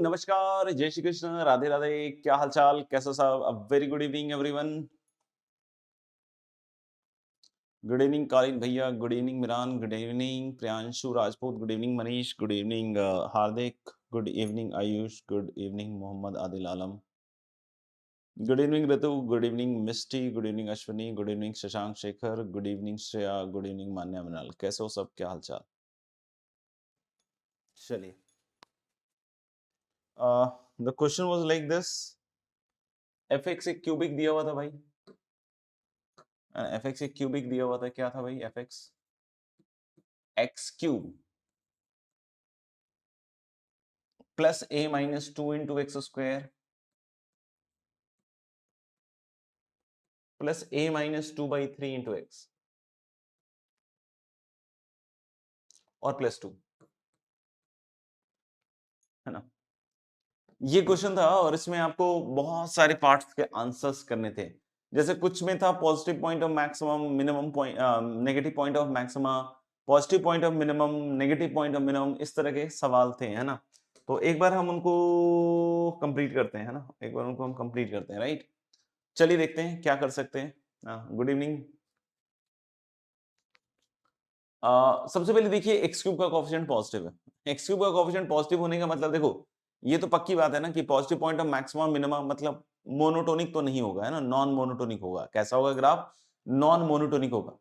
नमस्कार, जय श्री कृष्ण, राधे राधे, क्या हालचाल, कैसा सब? A very good evening everyone. Good evening Kaleen भैया, good evening Miran, good evening Priyanshu Rajput, good evening Manish, good evening Hardik, good evening Ayush, good evening Mohammad Adil Alam, good evening Ritu, good evening Misty, good evening Ashwini, good evening Shashank Shekhar, good evening Shreya, good evening Manya Mrinal. कैसे हो सब? क्या हालचाल? चलिए, the question was like this. F X एक cubic दिया हुआ था भाई। एफ एक्स एक क्यूबिक दिया हुआ था, क्या था भाई? F x cube plus A minus two into x square plus A minus two by three into x और प्लस टू, है ना? ये क्वेश्चन था और इसमें आपको बहुत सारे पार्ट्स के आंसर्स करने थे। जैसे कुछ में था positive point of maximum, minimum point, negative point of maxima, positive point of minimum, negative point of minimum, इस तरह के सवाल थे, है ना? तो एक बार हम उनको कंप्लीट करते हैं, है ना? एक बार उनको हम कंप्लीट करते हैं, राइट? चलिए देखते हैं क्या कर सकते हैं। Good evening. सबसे पहले देखिए एक्स क्यूब का कोफिशिएंट पॉजिटिव है। एक्स क्यूब का कोफिशिएंट पॉजिटिव होने का मतलब देखो, ये तो पक्की बात है ना कि positive point of maximum minimum मतलब मोनोटोनिक तो नहीं होगा, है ना? नॉन मोनोटोनिक होगा। कैसा होगा ग्राफ? नॉन मोनोटोनिक होगा।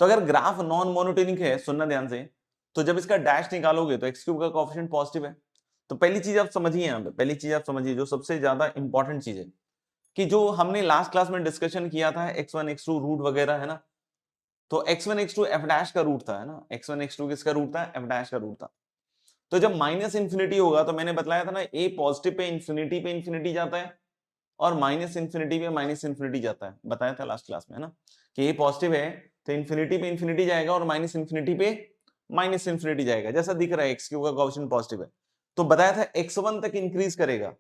तो अगर ग्राफ नॉन मोनोटोनिक है, सुनना ध्यान से, तो जब इसका डैश निकालोगे तो एक्स क्यूब का कोफिशिएंट पॉजिटिव है। तो पहली चीज आप समझिए, यहाँ पे पहली चीज आप समझिए, जो सबसे ज्यादा इंपॉर्टेंट चीज है कि जो हमने लास्ट क्लास में डिस्कशन किया था x1 x2 रूट वगैरह, है ना? तो x1 x2 f डैश का रूट था, है ना? x1 x2 किसका रूट था? f डैश का रूट था। तो जब माइनस इंफिनिटी होगा तो मैंने बताया था ना, a पॉजिटिव पे इंफिनिटी जाता है और माइनस इंफिनिटी पे माइनस इंफिनिटी जाता है। बताया था लास्ट क्लास में, है ना, कि a पॉजिटिव है तो इंफिनिटी पे इंफिनिटी जाएगा और माइनस इंफिनिटी पे माइनस इंफिनिटी जाएगा। जैसा दिख रहा है एक्स क्यूब का कोएफिशिएंट पॉजिटिव है, तो बताया था x1 तक इंक्रीज करेगा,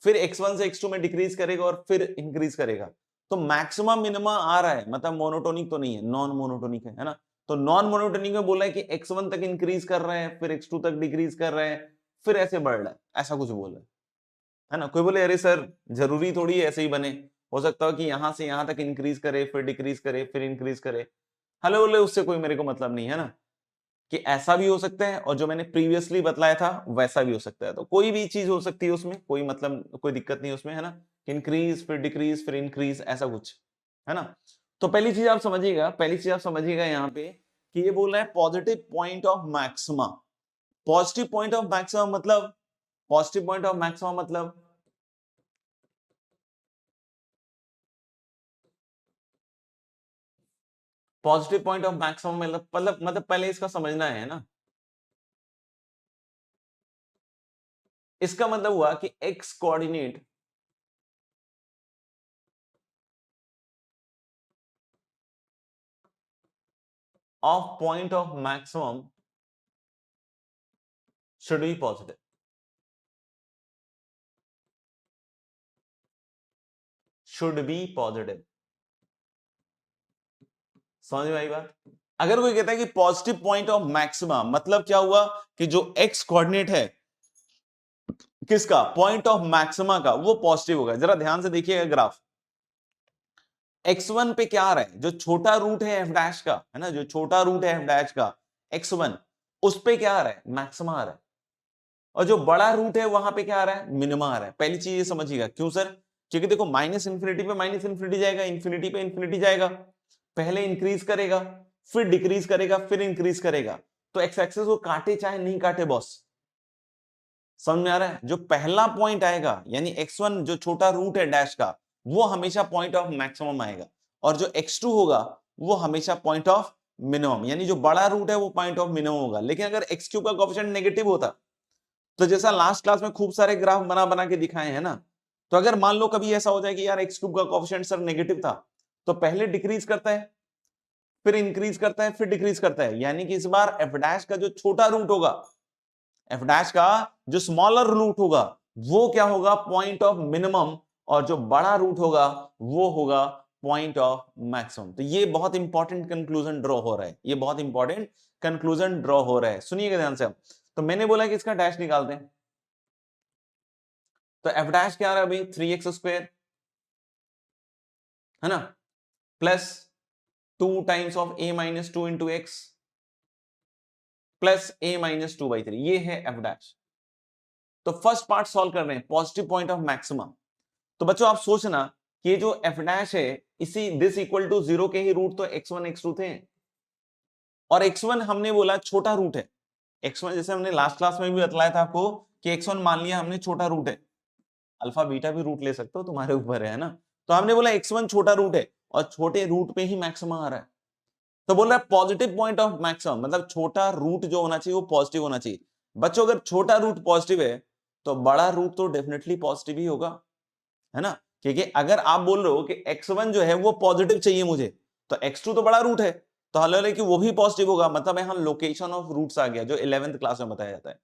फिर x1 से x2 में डिक्रीज करेगा और फिर इंक्रीज करेगा। तो मैक्सिमम मिनिमम आ रहा है, मतलब मोनोटोनिक तो नहीं है, नॉन मोनोटोनिक है ना? तो नॉन मोनोटोनिक में बोला है कि x1 तक इंक्रीज कर रहे हैं, फिर x2 तक डिक्रीज कर रहे हैं, फिर ऐसे बढ़ रहा है, ऐसा कुछ बोल रहा है ना? कोई बोले अरे सर, जरूरी थोड़ी है ऐसे ही बने, हो सकता है कि यहां से यहां तक इंक्रीज करे, फिर डिक्रीज करे, फिर इंक्रीज करे। हेलो बोले, उससे कोई मेरे को मतलब नहीं है ना, कि ऐसा भी हो सकता है और जो मैंने प्रीवियसली बतलाया था वैसा भी हो सकता है। तो कोई भी चीज हो सकती है उसमें, कोई मतलब कोई दिक्कत नहीं उसमें, है ना? इंक्रीज फिर डिक्रीज फिर इंक्रीज, ऐसा कुछ, है ना? तो पहली चीज आप समझिएगा, पहली चीज आप समझिएगा यहाँ पे कि ये बोल रहा है positive point of maxima. Positive point of maxima मतलब, पॉजिटिव पॉइंट ऑफ मैक्सिमा मतलब पॉजिटिव पॉइंट ऑफ मैक्सिमम मतलब पहले इसका समझना है ना। इसका मतलब हुआ कि x coordinate of point of maximum should be positive. Should be positive. समझ में आई बात? अगर कोई कहता है कि पॉजिटिव पॉइंट ऑफ मैक्सिमा मतलब क्या हुआ, कि जो एक्स कोऑर्डिनेट है किसका, पॉइंट ऑफ मैक्सिमा का, वो पॉजिटिव होगा। जरा ध्यान से देखिएगा ग्राफ। x1 पे क्या आ रहा है? जो छोटा रूट है एफ डैश का, है ना, जो छोटा रूट है एफ डैश का x1, उस पे क्या आ रहा है? मैक्सिमा आ रहा है। और जो बड़ा रूट है वहां पे क्या आ रहा है? मिनिमा आ रहा है। पहली चीज ये समझिएगा। क्यों सर? क्योंकि देखो माइनस इंफिनिटी पे माइनस इंफिनिटी जाएगा, इंफिनिटी पे इंफिनिटी जाएगा, पहले इंक्रीज करेगा, फिर डिक्रीज करेगा, फिर इंक्रीज करेगा। तो एक्स एक्सेस को काटे चाहे नहीं काटे बॉस, समझ में आ रहा है? जो पहला पॉइंट आएगा यानी x1 जो छोटा रूट है डैश का, वो हमेशा पॉइंट ऑफ मैक्सिमम आएगा, और जो x2 होगा वो हमेशा पॉइंट ऑफ मिनिमम, यानी जो बड़ा रूट है वो पॉइंट ऑफ मिनिमम होगा। लेकिन अगर एक्स क्यूब का कोएफिशिएंट नेगेटिव होता, तो जैसा लास्ट क्लास में खूब सारे ग्राफ बना बना के दिखाए हैं ना, तो अगर मान लो कभी ऐसा हो जाए कि यार एक्स क्यूब का कोएफिशिएंट सर नेगेटिव था, तो पहले डिक्रीज करता है, फिर इंक्रीज करता है, फिर डिक्रीज करता है, यानी कि इस बार एफ डैश का जो छोटा रूट होगा, एफ डैश का जो स्मॉलर रूट होगा, वो क्या होगा? Point of minimum. और जो बड़ा रूट होगा वो होगा पॉइंट ऑफ मैक्सिमम। तो ये बहुत इंपॉर्टेंट कंक्लूजन ड्रॉ हो रहा है, ये बहुत इंपॉर्टेंट कंक्लूजन ड्रॉ हो रहा है, सुनिएगा ध्यान से। अब तो मैंने बोला कि इसका डैश निकालते हैं, तो एफ डैश क्या आ रहा है भाई 3x² है ना, plus 2 times of a minus 2 into x plus a minus 2/3, ये है एफ डैश। तो फर्स्ट पार्ट सॉल्व कर रहे हैं, पॉजिटिव पॉइंट ऑफ मैक्सिमा। तो बच्चों आप सोचना कि ये जो एफ डैश है, इसी दिस इक्वल टू 0 के ही रूट तो x1 x2 थे, और x1 हमने बोला छोटा रूट है। x1 जैसे हमने लास्ट क्लास में भी बतलाया था आपको कि x1 मान लिया हमने छोटा रूट है, अल्फा बीटा भी रूट ले सकते हो, तुम्हारे ऊपर है ना। तो हमने बोला x1 छोटा रूट है और छोटे रूट पे ही मैक्सिमा आ रहा है। तो बोल रहा है पॉजिटिव पॉइंट ऑफ मैक्सिमम, मतलब छोटा रूट जो होना चाहिए वो पॉजिटिव होना चाहिए। बच्चों अगर छोटा रूट पॉजिटिव है तो बड़ा रूट तो डेफिनेटली पॉजिटिव ही होगा, है ना। क्योंकि अगर आप बोल रहे हो कि x1 जो है वो पॉजिटिव चाहिए मुझे, तो x2 तो बड़ा रूट है, तो हालांकि कि वो भी पॉजिटिव होगा। मतलब यहां लोकेशन ऑफ रूट्स आ गया जो 11th क्लास में बताया जाता है।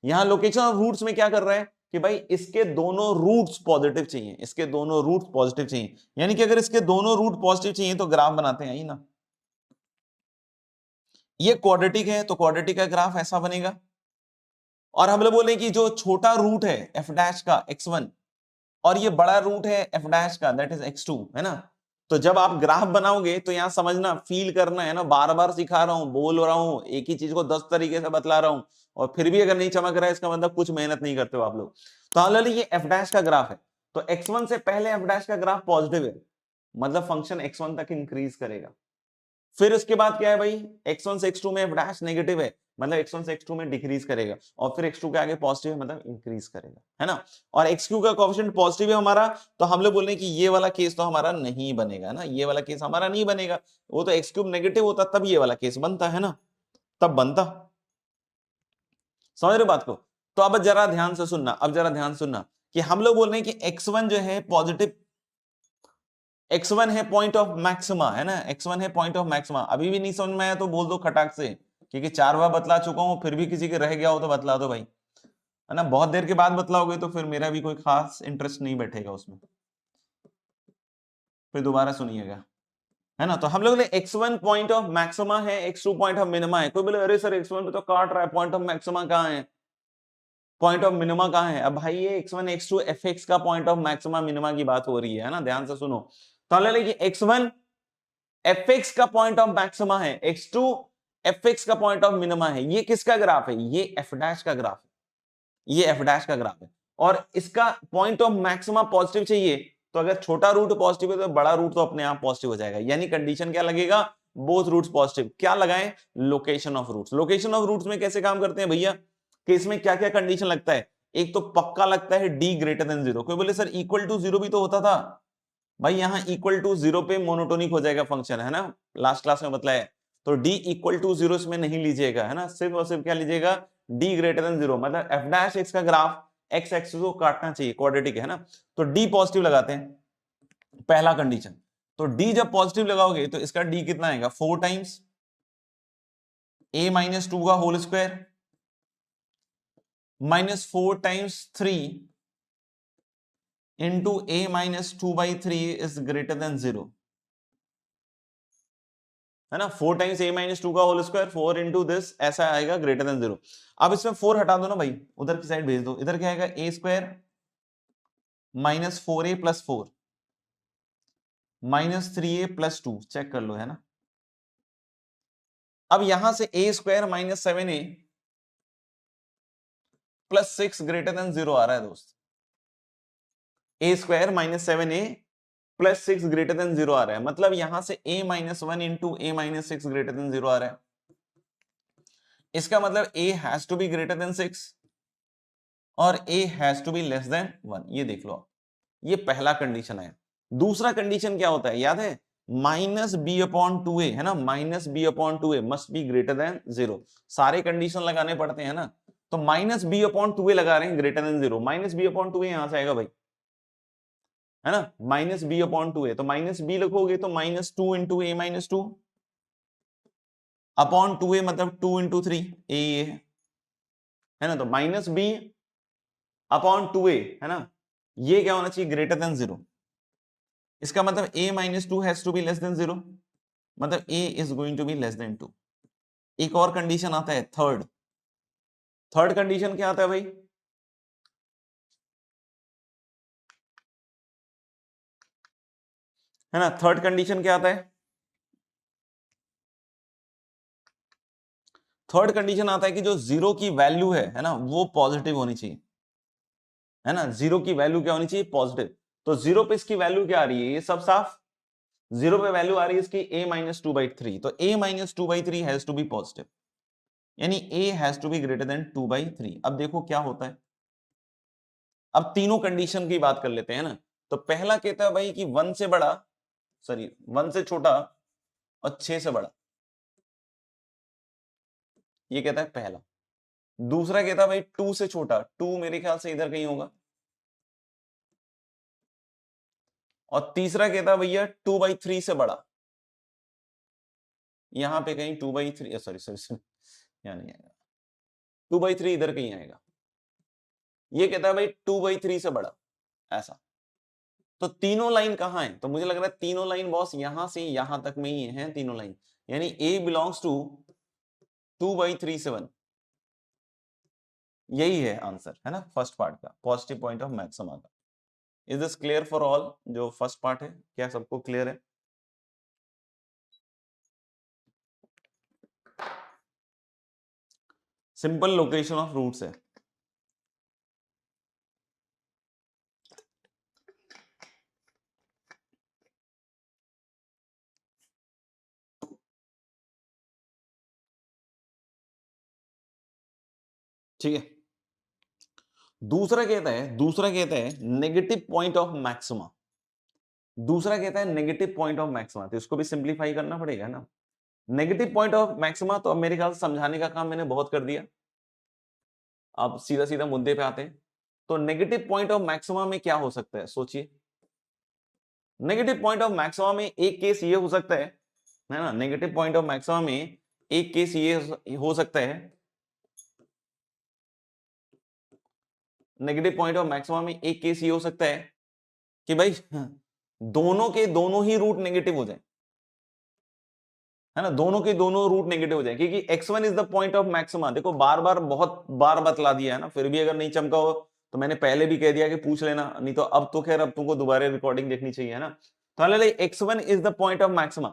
यहां लोकेशन ऑफ रूट्स में क्या कर रहा है कि भाई इसके दोनों रूट्स पॉजिटिव चाहिए, इसके दोनों रूट्स पॉजिटिव चाहिए। यानी कि अगर इसके दोनों रूट पॉजिटिव चाहिए तो ग्राफ बनाते हैं, यही ना। ये क्वाड्रेटिक है तो क्वाड्रेटिक का ग्राफ ऐसा बनेगा। और हम लोग बोले कि जो छोटा रूट है एफ डैश का x1 और ये बड़ा रूट है एफ डैश का दैट इज x2, है ना। तो जब आप ग्राफ बनाओगे तो यहां समझना, फील करना है ना, बार बार सिखा रहा हूं, बोल रहा हूं, एक ही चीज को 10 तरीके से बतला रहा हूं, और फिर भी अगर नहीं चमक रहा है इसका मतलब कुछ मेहनत नहीं करते हो आप लोग। तो हालांकि ये एफ डैश का ग्राफ है, तो x1 से पहले एफ डैश का ग्राफ पॉजिटिव है, मतलब फंक्शन x1 तक इंक्रीज करेगा। फिर उसके बाद क्या है भाई, x1 से x2 में f डैश नेगेटिव है, मतलब x1 से x2 में डिक्रीज करेगा, और फिर x2 के आगे पॉजिटिव है मतलब इंक्रीज करेगा, है ना। और xq का कोएफिशिएंट पॉजिटिव है हमारा, तो हम लोग बोल रहे हैं कि ये वाला केस तो हमारा नहीं बनेगा ना, ये वाला केस हमारा नहीं बनेगा। वो तो x³ नेगेटिव होता तब ये वाला केस बनता, है ना, तब बनता। समझ रहे हो बात को। तो अब जरा ध्यान से सुनना, अब जरा ध्यान से सुनना कि हम लोग बोल रहे हैं कि x1 जो है पॉजिटिव, x1 है पॉइंट ऑफ मैक्सिमा, है ना, x1 है पॉइंट ऑफ मैक्सिमा। अभी भी नहीं समझ में आया तो बोल दो खटाक से, क्योंकि 4 बार बतला चुका हूं, फिर भी किसी के रह गया हो तो बतला दो भाई, है ना। बहुत देर के बाद बतलाओगे तो फिर मेरा भी कोई खास इंटरेस्ट नहीं बैठेगा उसमें, फिर दोबारा सुनिएगा, है ना। तो हम लोग ने x1 पॉइंट ऑफ मैक्सिमा है, x2 पॉइंट ऑफ मिनिमा है। कोई बोले अरे सर x1 पे तो काट रहा है, पॉइंट ऑफ मैक्सिमा कहां है, पॉइंट ऑफ मिनिमा कहां है। अब भाई ये x1 x2 fx का पॉइंट ऑफ मैक्सिमा मिनिमा की बात हो रही है ना, ध्यान से सुनो। तो हम लोग x1 fx का पॉइंट ऑफ मैक्सिमा है, x2 fx का पॉइंट ऑफ मिनिमा है। ये किसका ग्राफ है, ये f डैश का ग्राफ है, ये f डैश का ग्राफ है। और इसका पॉइंट ऑफ मैक्सिमा पॉजिटिव चाहिए, तो अगर छोटा रूट पॉजिटिव है तो बड़ा रूट तो अपने आप पॉजिटिव हो जाएगा। यानी कंडीशन क्या लगेगा, बोथ रूट्स पॉजिटिव। क्या लगाएं, location of roots. Location of roots में कैसे काम करते हैं भैया, कि इसमें क्या क्या कंडीशन लगता है। एक तो पक्का लगता है d ग्रेटर देन 0। कोई बोले सर इक्वल टू 0 भी तो होता था। भाई यहां इक्वल टू 0 पे मोनोटोनिक हो जाएगा फंक्शन, है ना, लास्ट क्लास में बताया। तो d इक्वल टू 0 इसमें नहीं लीजिएगा, है ना, सिर्फ और सिर्फ क्या लीजिएगा, d ग्रेटर देन 0। मतलब f डैश x का ग्राफ x एक्सिस को काटना चाहिए, क्वाड्रेटिक है ना। तो d पॉजिटिव लगाते हैं, पहला कंडीशन। तो d जब पॉजिटिव लगाओगे तो इसका d कितना आएगा, 4 टाइम्स a माइनस 2 का whole square minus 4 times 3 into a minus 2/3 is greater than 0, है ना। 4 टाइम्स a माइनस 2 का होल स्क्वायर 4 इंटू दिस, ऐसा आएगा ग्रेटर देन 0। अब इसमें 4 हटा दो ना भाई, उधर की साइड भेज दो। इधर क्या आएगा, a square minus 4a plus 4 minus 3a plus 2, check कर लो, है ना। अब यहां से a square minus 7a plus 6 greater than 0 आ रहा है दोस्त। a square minus 7a plus 6 greater than 0 आ रहा है, मतलब यहां से a minus 1 into a minus 6 greater than 0 आ रहा है। इसका मतलब a has to be greater than 6 और a has to be less than 1। ये देख लो आप, ये पहला कंडीशन है। दूसरा कंडीशन क्या होता है याद है, माइनस बी अपॉन 2a, है ना, minus b upon 2a must be greater than 0। सारे कंडीशन लगाने पड़ते हैं ना। तो माइनस बी अपॉन 2a लगा रहे हैं greater than 0, minus b upon 2a यहां से आएगा भाई, है ना, माइनस बी अपॉन 2a। तो माइनस बी लिखोगे तो minus 2 into a minus 2 upon 2a, मतलब 2 इंटू 3 a, है ना। तो माइनस बी अपॉन 2a, है ना, ये क्या होना चाहिए, ग्रेटर देन 0। इसका मतलब a minus 2 has to be less than 0, मतलब a is going to be less than 2। एक और कंडीशन आता है थर्ड। थर्ड कंडीशन क्या आता है भाई, है ना। थर्ड कंडीशन क्या आता है, थर्ड कंडीशन आता है कि जो जीरो की वैल्यू है ना, वो पॉजिटिव होनी चाहिए, है ना। जीरो की वैल्यू क्या होनी चाहिए, पॉजिटिव। तो जीरो पे इसकी वैल्यू क्या आ रही है, ये सब साफ, जीरो पे वैल्यू आ रही है इसकी a-2/3, तो a-2/3 has to be positive, यानी a has to be greater than 2/3। अब देखो क्या होता है, अब तीनों कंडीशन की बात कर लेते हैं ना। तो पहला कहता है भाई कि 1 से बड़ा, सॉरी 1 से छोटा और 6 से बड़ा, ये कहता है पहला। दूसरा कहता है भाई 2 से छोटा, 2 मेरे ख्याल से इधर कहीं होगा। और तीसरा कहता है भैया 2/3 से बड़ा, यहां पे कहीं 2/3, सॉरी सॉरी सॉरी, यहां नहीं आएगा, 2/3 इधर कहीं आएगा। ये कहता है भाई 2/3 से बड़ा, ऐसा। तो तीनों लाइन कहां है, तो मुझे लग रहा है तीनों लाइन बॉस यहां से यहां तक में ही है तीनों लाइन, यानी a बिलोंग्स टू 2/3 से 1, यही है आंसर, है ना, फर्स्ट पार्ट का, पॉजिटिव पॉइंट ऑफ मैक्सिमा का। Is this clear for all, जो फर्स्ट पार्ट है, क्या सबको क्लियर है? सिंपल लोकेशन ऑफ रूट्स है। ठीक है, दूसरा कहता है नेगेटिव पॉइंट ऑफ मैक्सिमा, दूसरा कहता है नेगेटिव पॉइंट ऑफ मैक्सिमा, तो इसको भी सिंप्लीफाई करना पड़ेगा ना। नेगेटिव पॉइंट ऑफ मैक्सिमा तो अब मेरे ख्याल से समझाने का काम मैंने बहुत कर दिया, अब सीधा सीधा मुद्दे पे आते हैं। तो नेगेटिव पॉइंट ऑफ मैक्सिमा में क्या हो सकता है, सोचिए। नेगेटिव पॉइंट ऑफ मैक्सिमा में एक केस ये हो सकता है ना, नेगेटिव पॉइंट ऑफ मैक्सिमा में एक केस ये हो सकता है, नेगेटिव पॉइंट ऑफ मैक्सिमा में एक केस ये हो सकता है कि भाई दोनों के दोनों ही रूट नेगेटिव हो जाए, है ना, दोनों के दोनों रूट नेगेटिव हो जाए, क्योंकि x1 is the point of maxima. देखो बार बार बहुत बार बतला दिया है ना, फिर भी अगर नहीं चमका हो तो मैंने पहले भी कह दिया कि पूछ लेना, नहीं तो अब तो खैर अब तुमको दोबारा रिकॉर्डिंग देखनी चाहिए, है ना। तो x1 is the point of maxima,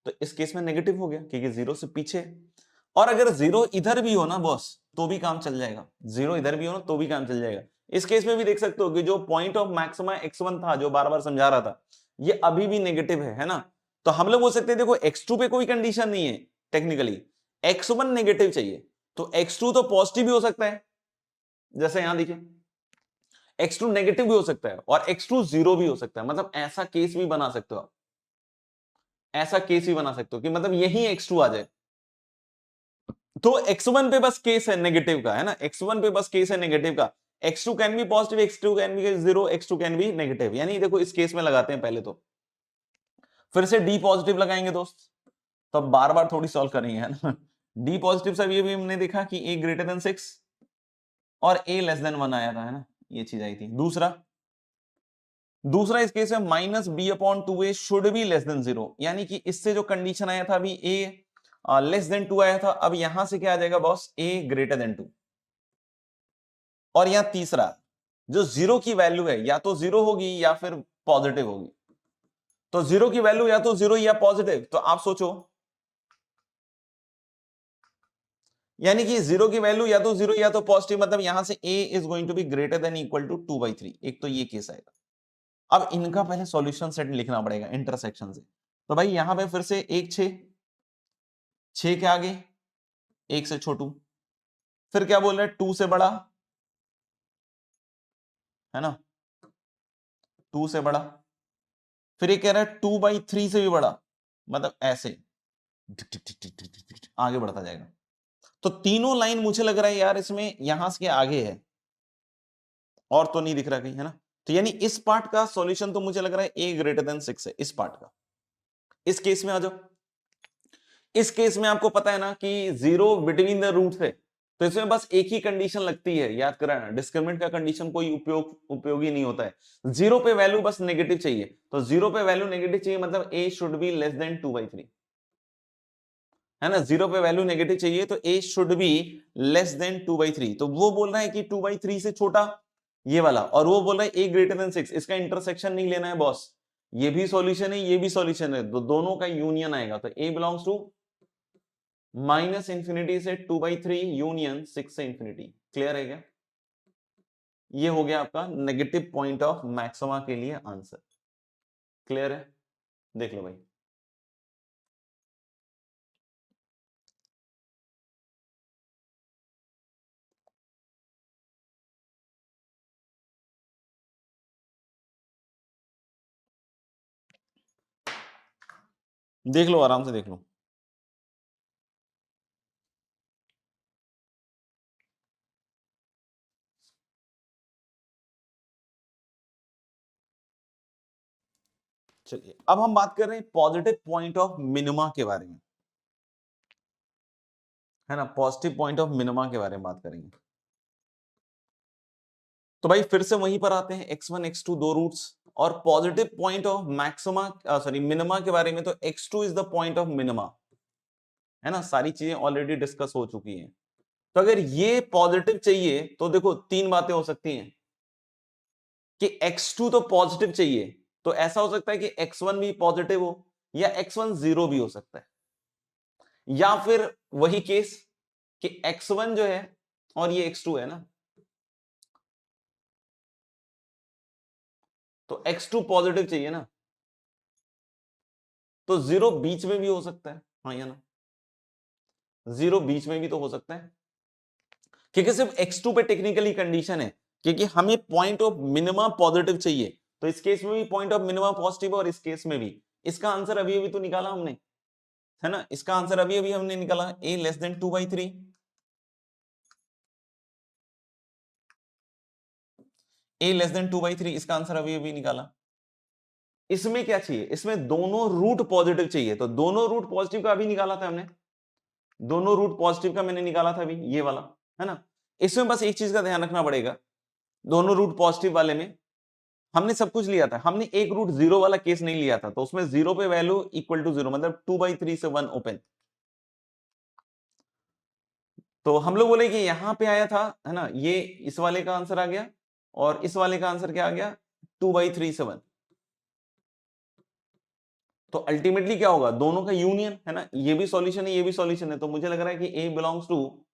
तो इस केस में नेगेटिव हो गया क्योंकि जीरो से पीछे है। और अगर जीरो इधर भी हो ना बॉस, तो भी काम चल जाएगा, जीरो इधर भी हो ना तो भी काम चल जाएगा। इस केस में भी देख सकते हो कि जो पॉइंट ऑफ मैक्सिमा x1 था, जो बार बार समझा रहा था, ये अभी भी नेगेटिव है ना। तो हम लोग बोल सकते हैं देखो x2 पे कोई कंडीशन नहीं है टेक्निकली, x1 नेगेटिव चाहिए, तो x2 तो पॉजिटिव भी हो सकता है, जैसे यहां देखिए x2 नेगेटिव भी हो सकता है और x2 जीरो भी हो सकता है, मतलब ऐसा केस भी बना सकते हो आप, ऐसा केस भी बना सकते हो कि मतलब यही x2 आ जाए। तो x1 पे बस केस है नेगेटिव का, है ना, x1 पे बस केस है नेगेटिव का, x2 can be positive, x2 can be zero, x2 can be negative, यानी देखो इस केस में लगाते हैं पहले, तो फिर से डी पॉजिटिव लगाएंगे दोस्त, तो अब बार बार थोड़ी सॉल्व करेंगे, है ना। डी पॉजिटिव सब ये भी हमने देखा कि a ग्रेटर देन 6 और a लेस देन 1 आया था, है ना, ये चीज आई थी। दूसरा दूसरा इस केस में -b/2a should be less than 0, यानी कि इससे जो कंडीशन आया था अभी a लेस देन 2 आया था, अब यहां से क्या आ जाएगा बॉस, a ग्रेटर देन 2। और यहां तीसरा जो जीरो की वैल्यू है या तो जीरो होगी या फिर पॉजिटिव होगी, तो जीरो की वैल्यू या तो जीरो या पॉजिटिव, तो आप सोचो, यानी कि जीरो की वैल्यू या तो जीरो या तो पॉजिटिव, मतलब यहां से a is going to be greater than equal to 2/3, एक तो ये केस आएगा। अब इनका पहले सॉल्यूशन सेट लिखना पड़ेगा इंटरसेक्शन से, तो भाई यहां पे फिर से 1 6 6 के आगे 1 से छोटू, फिर क्या बोल रहे हैं 2 से बड़ा, है ना, 2 से बड़ा, फिर ये कह रहा है 2/3 से भी बड़ा, मतलब ऐसे आगे बढ़ता जाएगा। तो तीनों लाइन मुझे लग रहा है यार इसमें यहां से आगे है, और तो नहीं दिख रहा कहीं, है ना। तो यानी इस पार्ट का सॉल्यूशन तो मुझे लग रहा है a ग्रेटर देन 6 है, इस पार्ट का। इस केस में आ जाओ, इस केस में आपको पता है ना कि जीरो बिटवीन द रूट्स है, तो इसमें बस एक ही कंडीशन लगती है, याद कराना, डिस्क्रिमिनेंट का कंडीशन कोई उपयोगी नहीं होता है। जीरो पे वैल्यू बस नेगेटिव चाहिए, तो जीरो पे वैल्यू नेगेटिव चाहिए, मतलब a should be less then 2/3, है ना, जीरो पे वैल्यू नेगेटिव चाहिए तो a should be less then 2/3। तो वो बोल रहा है कि 2/3 से छोटा ये वाला, और वो बोल रहा है a ग्रेटर देन 6, इसका इंटरसेक्शन नहीं लेना है बॉस, ये भी सॉल्यूशन है, ये भी सॉल्यूशन है, तो दोनों का यूनियन आएगा, तो a belongs to minus infinity से 2/3 यूनियन 6 से इंफिनिटी। क्लियर है क्या? ये हो गया आपका नेगेटिव पॉइंट ऑफ मैक्सिमा के लिए आंसर। क्लियर है? देख लो भाई। देख लो, आराम से देख लो। चलिए, अब हम बात कर रहे हैं पॉजिटिव पॉइंट ऑफ मिनिमा के बारे में, है ना? पॉजिटिव पॉइंट ऑफ मिनिमा के बारे में बात करेंगे। तो भाई फिर से वहीं पर आते हैं, x1 x2 दो रूट्स, और positive point of maxima sorry minima के बारे में, तो x2 is the point of minima, है ना? सारी चीजें ऑलरेडी डिस्कस हो चुकी हैं। तो अगर ये पॉजिटिव चाहिए तो देखो तीन बातें हो सकती हैं कि x2 तो पॉजिटिव चाहिए, तो ऐसा हो सकता है कि x1 भी पॉजिटिव हो, या x1 जीरो भी हो सकता है, या फिर वही केस कि x1 जो है और ये x2 है ना, तो x2 पॉजिटिव चाहिए ना, तो जीरो बीच में भी हो सकता है, हाँ या ना? जीरो बीच में भी तो हो सकता है, क्योंकि सिर्फ x2 पे टेक्निकली कंडीशन है, क्योंकि हमें पॉइंट ऑफ मिनिमम पॉजिटिव चाहिए, तो इस केस में भी पॉइंट ऑफ मिनिमम पॉजिटिव और इस केस में भी। इसका आंसर अभी अभी तो निकाला हमने, है ना? इसका आंसर अभी अभी हमने निकाला, a less than 2/3, a less than 2/3, इसका आंसर अभी अभी निकाला। इसमें क्या चाहिए? इसमें दोनों रूट पॉजिटिव चाहिए, तो दोनों रूट पॉजिटिव का अभी निकाला था हमने, दोनों रूट पॉजिटिव का मैंने निकाला था अभी, ये वाला, है ना? इसमें बस एक चीज का ध्यान रखना पड़ेगा, दोनों रूट पॉजिटिव वाले में हमने सब कुछ लिया था, हमने एक रूट जीरो वाला केस नहीं लिया था, तो उसमें जीरो पे वैल्यू इक्वल टू जीरो, मतलब 2/3 से 1 ओपन। तो हम लोग बोले कि यहां पे आया था, है ना? ये इस वाले का आंसर आ गया, और इस वाले का आंसर क्या आ गया? 2/3 से 1। तो अल्टीमेटली क्या होगा? दोनों का यूनियन, है ना? ये भी सॉल्यूशन है, ये भी सॉल्यूशन है, तो मुझे लग रहा है कि ए बिलोंग्स टू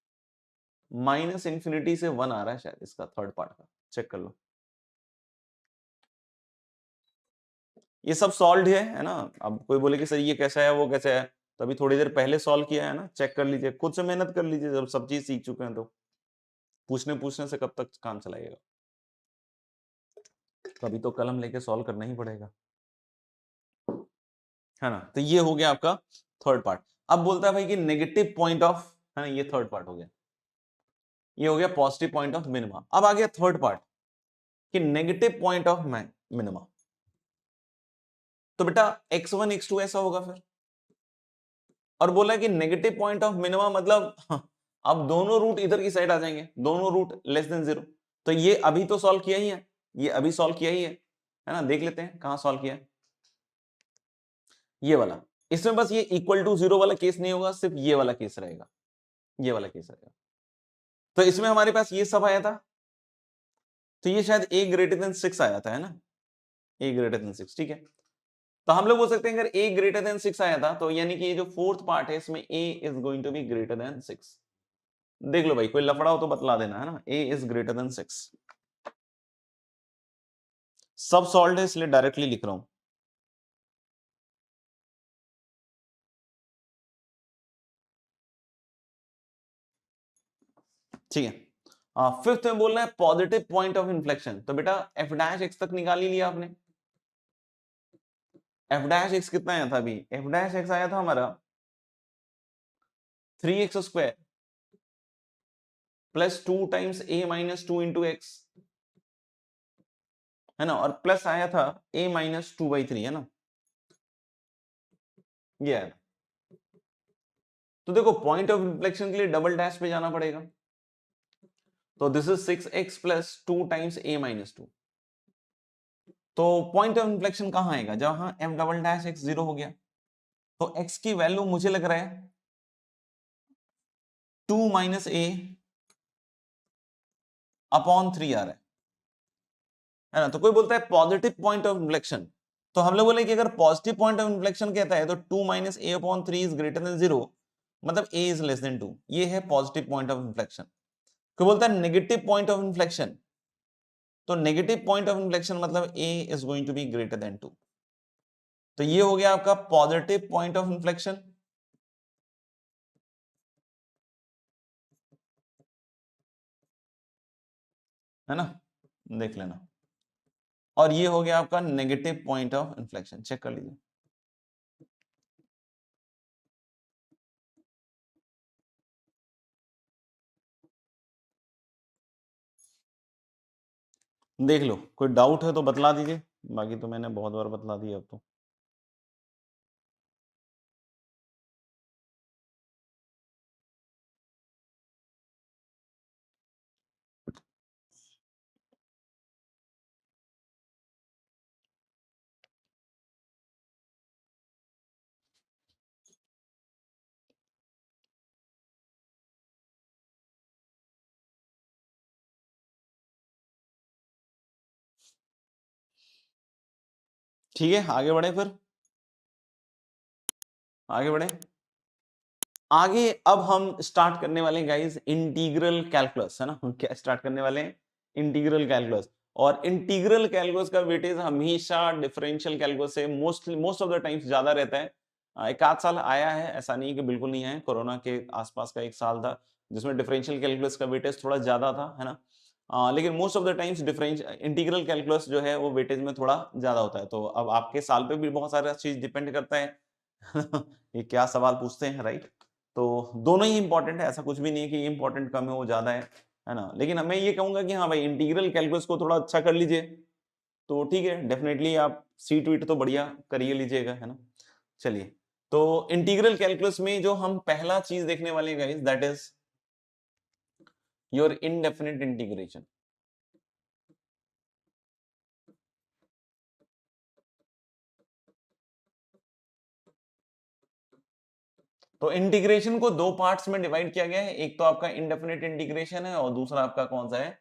माइनस इंफिनिटी से 1 आ रहा है शायद, इसका थर्ड पार्ट का। चेक कर लो, ये सब सॉल्व है ना? अब कोई बोले कि सर ये कैसा है, वो कैसा है, तो अभी थोड़ी देर पहले सॉल्व किया है ना, चेक कर लीजिए, खुद से मेहनत कर लीजिए, जब सब चीज सीख चुके हैं तो पूछने पूछने से कब तक काम चलाइएगा, कभी तो कलम लेके सॉल्व करना ही पड़ेगा, है ना? तो ये हो गया आपका थर्ड पार्ट। अब बोलता है भाई कि नेगेटिव पॉइंट ऑफ, है ना, ये थर्ड पार्ट हो गया, ये हो गया पॉजिटिव पॉइंट ऑफ मिनिमा। अब आ गया थर्ड पार्ट कि नेगेटिव पॉइंट ऑफ मिनिमा। तो बेटा x1 x2 ऐसा होगा फिर, और बोला कि नेगेटिव पॉइंट ऑफ मिनिमा मतलब अब दोनों रूट इधर की साइड आ जाएंगे, दोनों रूट लेस देन जीरो। तो ये अभी तो सॉल्व किया ही है, ये अभी सॉल्व किया ही है ना? देख लेते हैं कहां सॉल्व किया है, ये वाला। इसमें बस ये इक्वल टू जीरो वाला केस नहीं होगा, सिर्फ ये वाला केस रहेगा, ये वाला केस रहेगा। तो इसमें हमारे पास ये सब आया था, तो ये शायद a ग्रेटर देन 6 आया था, है ना? a ग्रेटर देन 6, ठीक है। तो हम लोग बोल सकते हैं अगर a ग्रेटर देन 6 आया था, तो यानी कि ये जो फोर्थ पार्ट है इसमें a is going to be greater than 6। देख लो भाई, कोई लफड़ा हो तो बतला देना, है ना? a is greater than 6। सब सॉल्व है इसलिए डायरेक्टली लिख रहा हूं। ठीक है, फिफ्थ में बोलना है पॉजिटिव पॉइंट ऑफ इन्फ्लेक्शन। तो बेटा एफ डैश एक्स तक निकाल ही लिया आपने। एफ डैश एक्स कितना आया था अभी? एफ डैश एक्स आया था हमारा 3x² plus 2 times a minus 2 into x, है ना? और प्लस आया था a माइनस 2/3, है ना? ये आया। तो देखो पॉइंट ऑफ इन्फ्लेक्शन के लिए डबल डैश पे जाना पड़ेगा, तो this is 6x plus 2 times a minus 2। तो पॉइंट ऑफ इन्फ्लेक्शन कहां आएगा? जहां f double dash x zero हो गया, तो x की वैल्यू मुझे लग रहा है 2 माइनस a अपॉन 3 आ रहा है ना? तो कोई बोलता है पॉजिटिव पॉइंट ऑफ इन्फ्लेक्शन, तो हम लोग बोले कि अगर पॉजिटिव पॉइंट ऑफ इन्फ्लेक्शन कहता है तो 2 minus A upon 3 is greater than 0, मतलब ए इज लेस देन 2, ये है पॉजिटिव पॉइंट ऑफ इन्फ्लेक्शन। क्या बोलता है नेगेटिव पॉइंट ऑफ इन्फ्लेक्शन, तो नेगेटिव पॉइंट ऑफ इन्फ्लेक्शन मतलब a is going to be greater than 2। तो ये हो गया आपका पॉजिटिव पॉइंट ऑफ इन्फ्लेक्शन, है ना, देख लेना। और ये हो गया आपका negative point of inflection, check कर लीजिए। देख लो, कोई डाउट है तो बतला दीजिए, बाकी तो मैंने बहुत बार बतला दिया अब तो। ठीक है, आगे बढ़े फिर, आगे बढ़े। आगे अब हम स्टार्ट करने वाले हैं गाइस इंटीग्रल कैलकुलस, है ना। हम क्या स्टार्ट करने वाले हैं, इंटीग्रल कैलकुलस। और इंटीग्रल कैलकुलस का वेटेज हमेशा डिफरेंशियल कैलकुलस से मोस्ट ऑफ द टाइम्स ज्यादा रहता है। एक आध साल आया है, ऐसा नहीं कि बिल्कुल नहीं आया, कोरोना के आसपास का एक साल था जिसमें डिफरेंशियल कैलकुलस का वेटेज थोड़ा ज्यादा था, है ना। लेकिन most of the times difference integral calculus जो है वो वेटेज में थोड़ा ज्यादा होता है। तो अब आपके साल पे भी बहुत सारा चीज डिपेंड करता है ये क्या सवाल पूछते हैं, राइट। तो दोनों ही इंपॉर्टेंट है, ऐसा कुछ भी नहीं है कि ये इंपॉर्टेंट कम है वो ज्यादा है ना। लेकिन मैं ये कहूंगा कि हाँ भाई इंटीग्रल कैलकुलस को थोड़ा अच्छा कर लीजिए, तो ठीक है, डेफिनेटली आप सीट वीट तो बढ़िया करिए लीजिएगा, है ना। चलिए, तो इंटीग्रल कैलकुलस में जो हम पहला चीज देखने वाले हैं guys, that is your indefinite integration. तो इंटीग्रेशन को दो पार्ट्स में डिवाइड किया गया है, एक तो आपका इंडेफिनिट इंटीग्रेशन है और दूसरा आपका कौन सा है,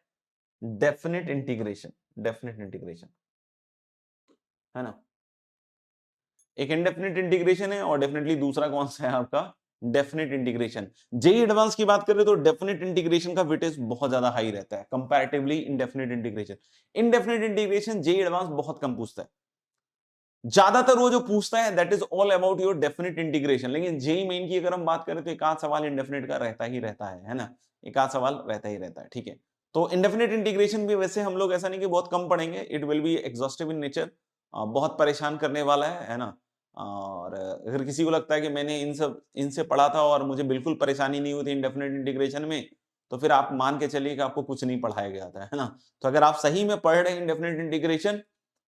डेफिनिट इंटीग्रेशन। डेफिनिट इंटीग्रेशन, है ना। एक इंडेफिनिट इंटीग्रेशन है और डेफिनेटली दूसरा कौन सा है आपका, डेफिनिट इंटीग्रेशन। जेई एडवांस की बात करें तो डेफिनिट इंटीग्रेशन का वेटेज बहुत ज्यादा हाई रहता है comparatively indefinite integration. Indefinite integration JEE advance बहुत कम पूछता है, ज्यादातर वो जो पूछता है that is all about your definite integration. लेकिन जेई मेन की अगर हम बात करें तो एक आध सवाल इंडेफिनिट का रहता ही रहता है ना, एक आध सवाल रहता ही रहता है, ठीक है। तो इंडेफिनिट इंटीग्रेशन भी वैसे हम लोग ऐसा नहीं कि बहुत कम पढ़ेंगे, it will be exhaustive in nature, बहुत परेशान करने वाला है ना। और अगर किसी को लगता है कि मैंने इनसे पढ़ा था और मुझे बिल्कुल परेशानी नहीं हुई थी इंडेफिनिट इंटीग्रेशन में, तो फिर आप मान के चलिए कि आपको कुछ नहीं पढ़ाया गया था, है ना। तो अगर आप सही में पढ़ रहे हैं इंडेफिनिट इंटीग्रेशन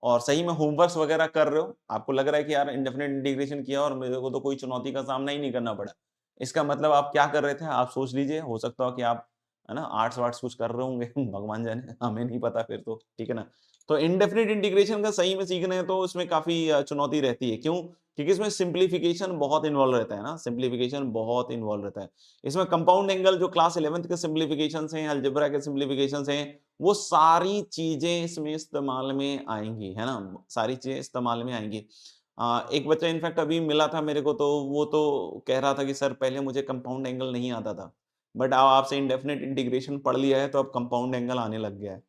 और सही में होमवर्क्स वगैरह कर रहे हो, आपको लग रहा है कि यार इंडेफिनिट इंटीग्रेशन किया और मेरे को तो कोई चुनौती का सामना ही नहीं करना पड़ा, इसका मतलब आप क्या कर रहे थे, आप सोच लीजिए। हो सकता हो कि आप, है ना, आर्ट्स वार्ट्स कुछ कर रहे होंगे भगवान जाने, हमें नहीं पता फिर तो, ठीक है ना। तो इंडेफिनिट इंटीग्रेशन का सही में सीखना है तो इसमें काफी चुनौती रहती है, क्यों, क्योंकि इसमें सिंप्लीफिकेशन बहुत इन्वॉल्व रहता है ना, सिंप्लीफिकेशन बहुत इन्वॉल्व रहता है। इसमें कंपाउंड एंगल जो क्लास 11th के सिंप्लीफिकेशन हैं, अलजेब्रा के सिंप्लीफिकेशन हैं, वो सारी चीजें इसमें इस्तेमाल में आएंगी, है ना, सारी चीजें इस्तेमाल में आएंगी। एक बच्चा इनफैक्ट अभी मिला था मेरे को, तो वो तो कह रहा था कि सर पहले मुझे कंपाउंड एंगल नहीं आता था, बट अब आपसे इंडेफिनिट इंटीग्रेशन पढ़ लिया है तो अब कंपाउंड एंगल आने लग गया है।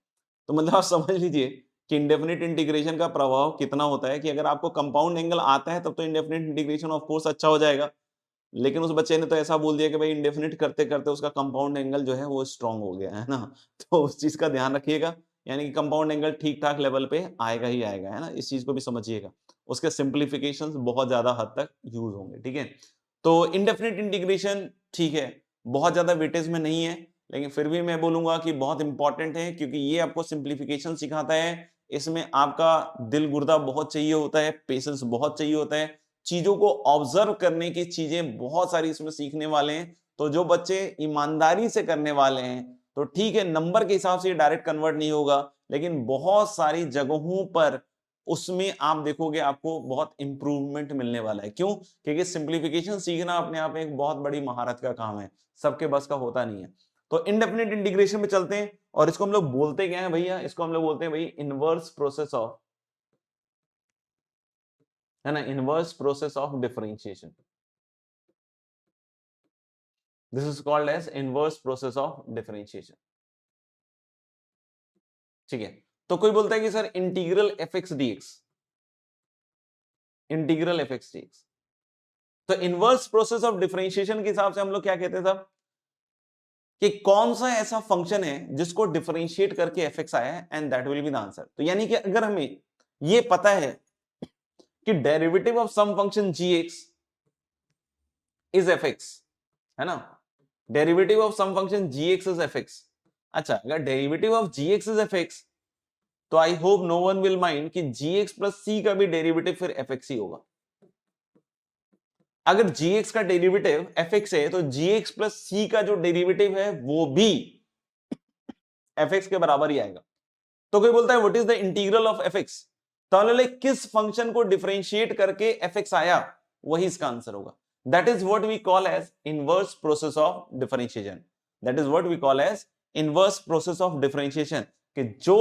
तो मतलब आप समझ लीजिए कि इंडेफिनिट इंटीग्रेशन का प्रभाव कितना होता है, कि अगर आपको कंपाउंड एंगल आता है तब तो इंडेफिनिट इंटीग्रेशन ऑफ कोर्स अच्छा हो जाएगा। लेकिन उस बच्चे ने तो ऐसा बोल दिया कि भाई इंडेफिनिट करते-करते उसका कंपाउंड एंगल जो है वो स्ट्रॉन्ग हो गया, है ना? तो उस चीज़ का ध्यान रखिएगा, यानी कि कंपाउंड एंगल ठीक-ठाक लेवल पे आएगा ही आएगा, है ना? इस चीज़ को भी समझिएगा। उसके सिम्प्लिफिकेशंस बहुत ज़्यादा हद तक यूज़ होंगे, ठीक है? तो इंडेफिनिट इंटीग्रेशन ठीक है, बहुत ज़्यादा वेटेज में नहीं है, लेकिन फिर भी मैं बोलूँगा कि बहुत इम्पोर्टेंट है, क्योंकि ये आपको सिम्प्लिफिकेशन सिखाता है। इसमें आपका दिल गुर्दा बहुत चाहिए होता है, पेशेंस बहुत चाहिए होता है, चीजों को ऑब्जर्व करने की चीजें बहुत सारी इसमें सीखने वाले हैं। तो जो बच्चे ईमानदारी से करने वाले हैं, तो ठीक है, नंबर के हिसाब से ये डायरेक्ट कन्वर्ट नहीं होगा, लेकिन बहुत सारी जगहों पर उसमें आप देखोगे आपको बहुत इंप्रूवमेंट मिलने वाला है। क्यों? क्योंकि सिंप्लीफिकेशन सीखना अपने आप में एक बहुत बड़ी महारत का काम है, सबके बस का होता नहीं है। तो इंडेफिनिट इंटीग्रेशन में चलते हैं, और इसको हम लोग बोलते क्या है भैया, इसको हम लोग बोलते हैं भाई इनवर्स प्रोसेस ऑफ है ना, inverse process of differentiation, this is called as inverse process of differentiation. ठीक है, तो कोई बोलता है कि sir integral f x dx, integral f x dx, तो इनवर्स प्रोसेस ऑफ डिफरेंशिएशन के हिसाब से हम लोग क्या कहते हैं साहब, कि कौन सा ऐसा फंक्शन है जिसको डिफरेंशिएट करके एफ एक्स आया है and that will be the answer. तो यानी कि अगर हमें ये पता है कि derivative of some function g x is f x, है ना, derivative of some function g x is f x. अच्छा, अगर derivative of g x is f x, तो I hope no one will mind कि g x plus c का भी derivative फिर F x ही होगा। अगर gx का डेरिवेटिव fx है तो gx प्लस c का जो डेरिवेटिव है वो भी fx के बराबर ही आएगा। तो कोई बोलता है what is the integral of fx, तो हमने किस फंक्शन को डिफरेंशिएट करके fx आया, वही इसका आंसर होगा। That is what we call as inverse process of differentiation, that is what we call as inverse process of differentiation, कि जो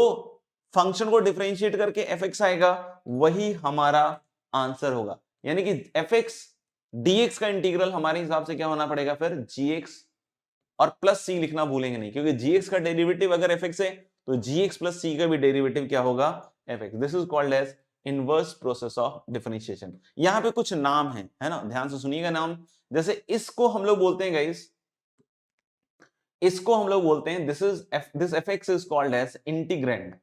फंक्शन को डिफरेंशिएट करके fx आएगा वही हमारा आंसर होगा। यानी कि fx dx का इंटीग्रल हमारे हिसाब से क्या होना पड़ेगा फिर, gx और प्लस सी लिखना भूलेंगे नहीं, क्योंकि gx का डेरिवेटिव अगर fx है तो gx प्लस सी का भी डेरिवेटिव क्या होगा, fx। This is called as inverse process of differentiation. यहां पे कुछ नाम है ना, ध्यान से सुनिएगा नाम। जैसे इसको हम लोग बोलते हैं गाइस, इसको हम लोग बोलते हैं this fx is called as integrand.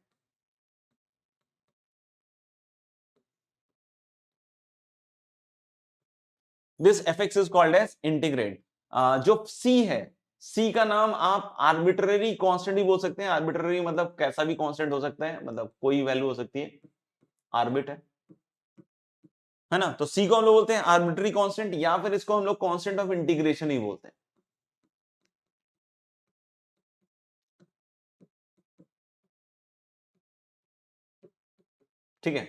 This fx is called as integrand. जो c है, c का नाम आप आर्बिट्ररी कांस्टेंट भी बोल सकते हैं। आर्बिट्ररी मतलब कैसा भी कांस्टेंट हो सकता है, मतलब कोई वैल्यू हो सकती है, आर्बिट है ना। तो c को हम लोग बोलते हैं आर्बिट्ररी कांस्टेंट, या फिर इसको हम लोग कांस्टेंट ऑफ इंटीग्रेशन ही बोलते हैं। ठीक है,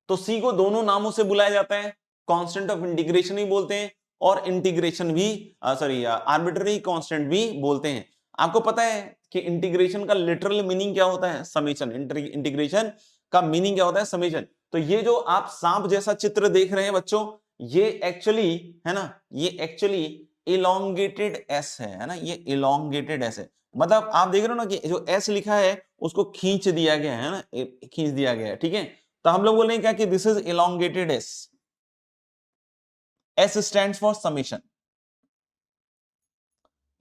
तो c को दोनों नामों से बुलाया जाता है, कांस्टेंट ऑफ इंटीग्रेशन ही बोलते हैं और इंटीग्रेशन भी, सॉरी, आर्बिट्ररी कांस्टेंट भी बोलते हैं। आपको पता है कि इंटीग्रेशन का लिटरल मीनिंग क्या होता है, समेशन। इंटीग्रेशन का मीनिंग क्या होता है, समेशन। तो ये जो आप सांप जैसा चित्र देख रहे हैं बच्चों, ये एक्चुअली, है ना, ये एक्चुअली इलोंगेटेड एस है ना, ये इलोंगेटेड एस है। मतलब आप देख रहे हो ना कि जो एस लिखा है उसको खींच दिया गया है ना, खींच दिया गया है। ठीक है, तो हम लोग बोलेंगे क्या कि this is elongated S. S stands for summation,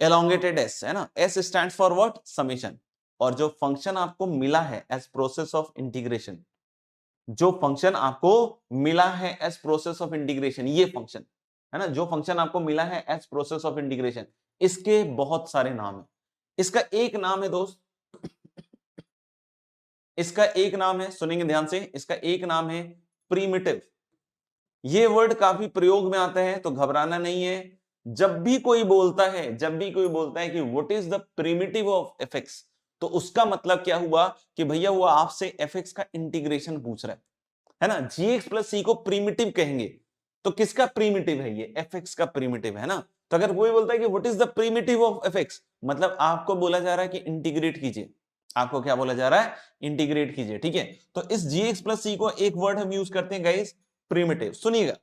elongated S है ना, S stands for what, summation. और जो फंक्शन आपको मिला है एज प्रोसेस ऑफ इंटीग्रेशन, जो फंक्शन आपको मिला है एज प्रोसेस ऑफ इंटीग्रेशन, ये फंक्शन है ना, जो फंक्शन आपको मिला है एज प्रोसेस ऑफ इंटीग्रेशन, इसके बहुत सारे नाम है। इसका एक नाम है दोस्त, इसका एक नाम है, सुनेंगे ध्यान से, इसका एक नाम है प्रीमिटिव। ये वर्ड काफी प्रयोग में आता है तो घबराना नहीं है। जब भी कोई बोलता है, जब भी कोई बोलता है कि what is the primitive of FX, तो उसका मतलब क्या हुआ कि भैया वो आपसे एफएक्स का इंटीग्रेशन पूछ रहा है ना। जीएक्स प्लस सी को प्रीमिटिव कहेंगे, तो किसका प्रीमिटिव है ये, एफएक्स का प्रीमिटिव है ना। तो अगर कोई बोलता है कि what is the primitive of FX, मतलब आपको बोला जा रहा है कि इंटीग्रेट कीजिए। आपको क्या बोला जा रहा है, इंटीग्रेट कीजिए। ठीक है, तो इस जीएक्स प्लस सी को एक वर्ड हम यूज करते हैं गाइस, प्रीमिटिव। सुनिएगा,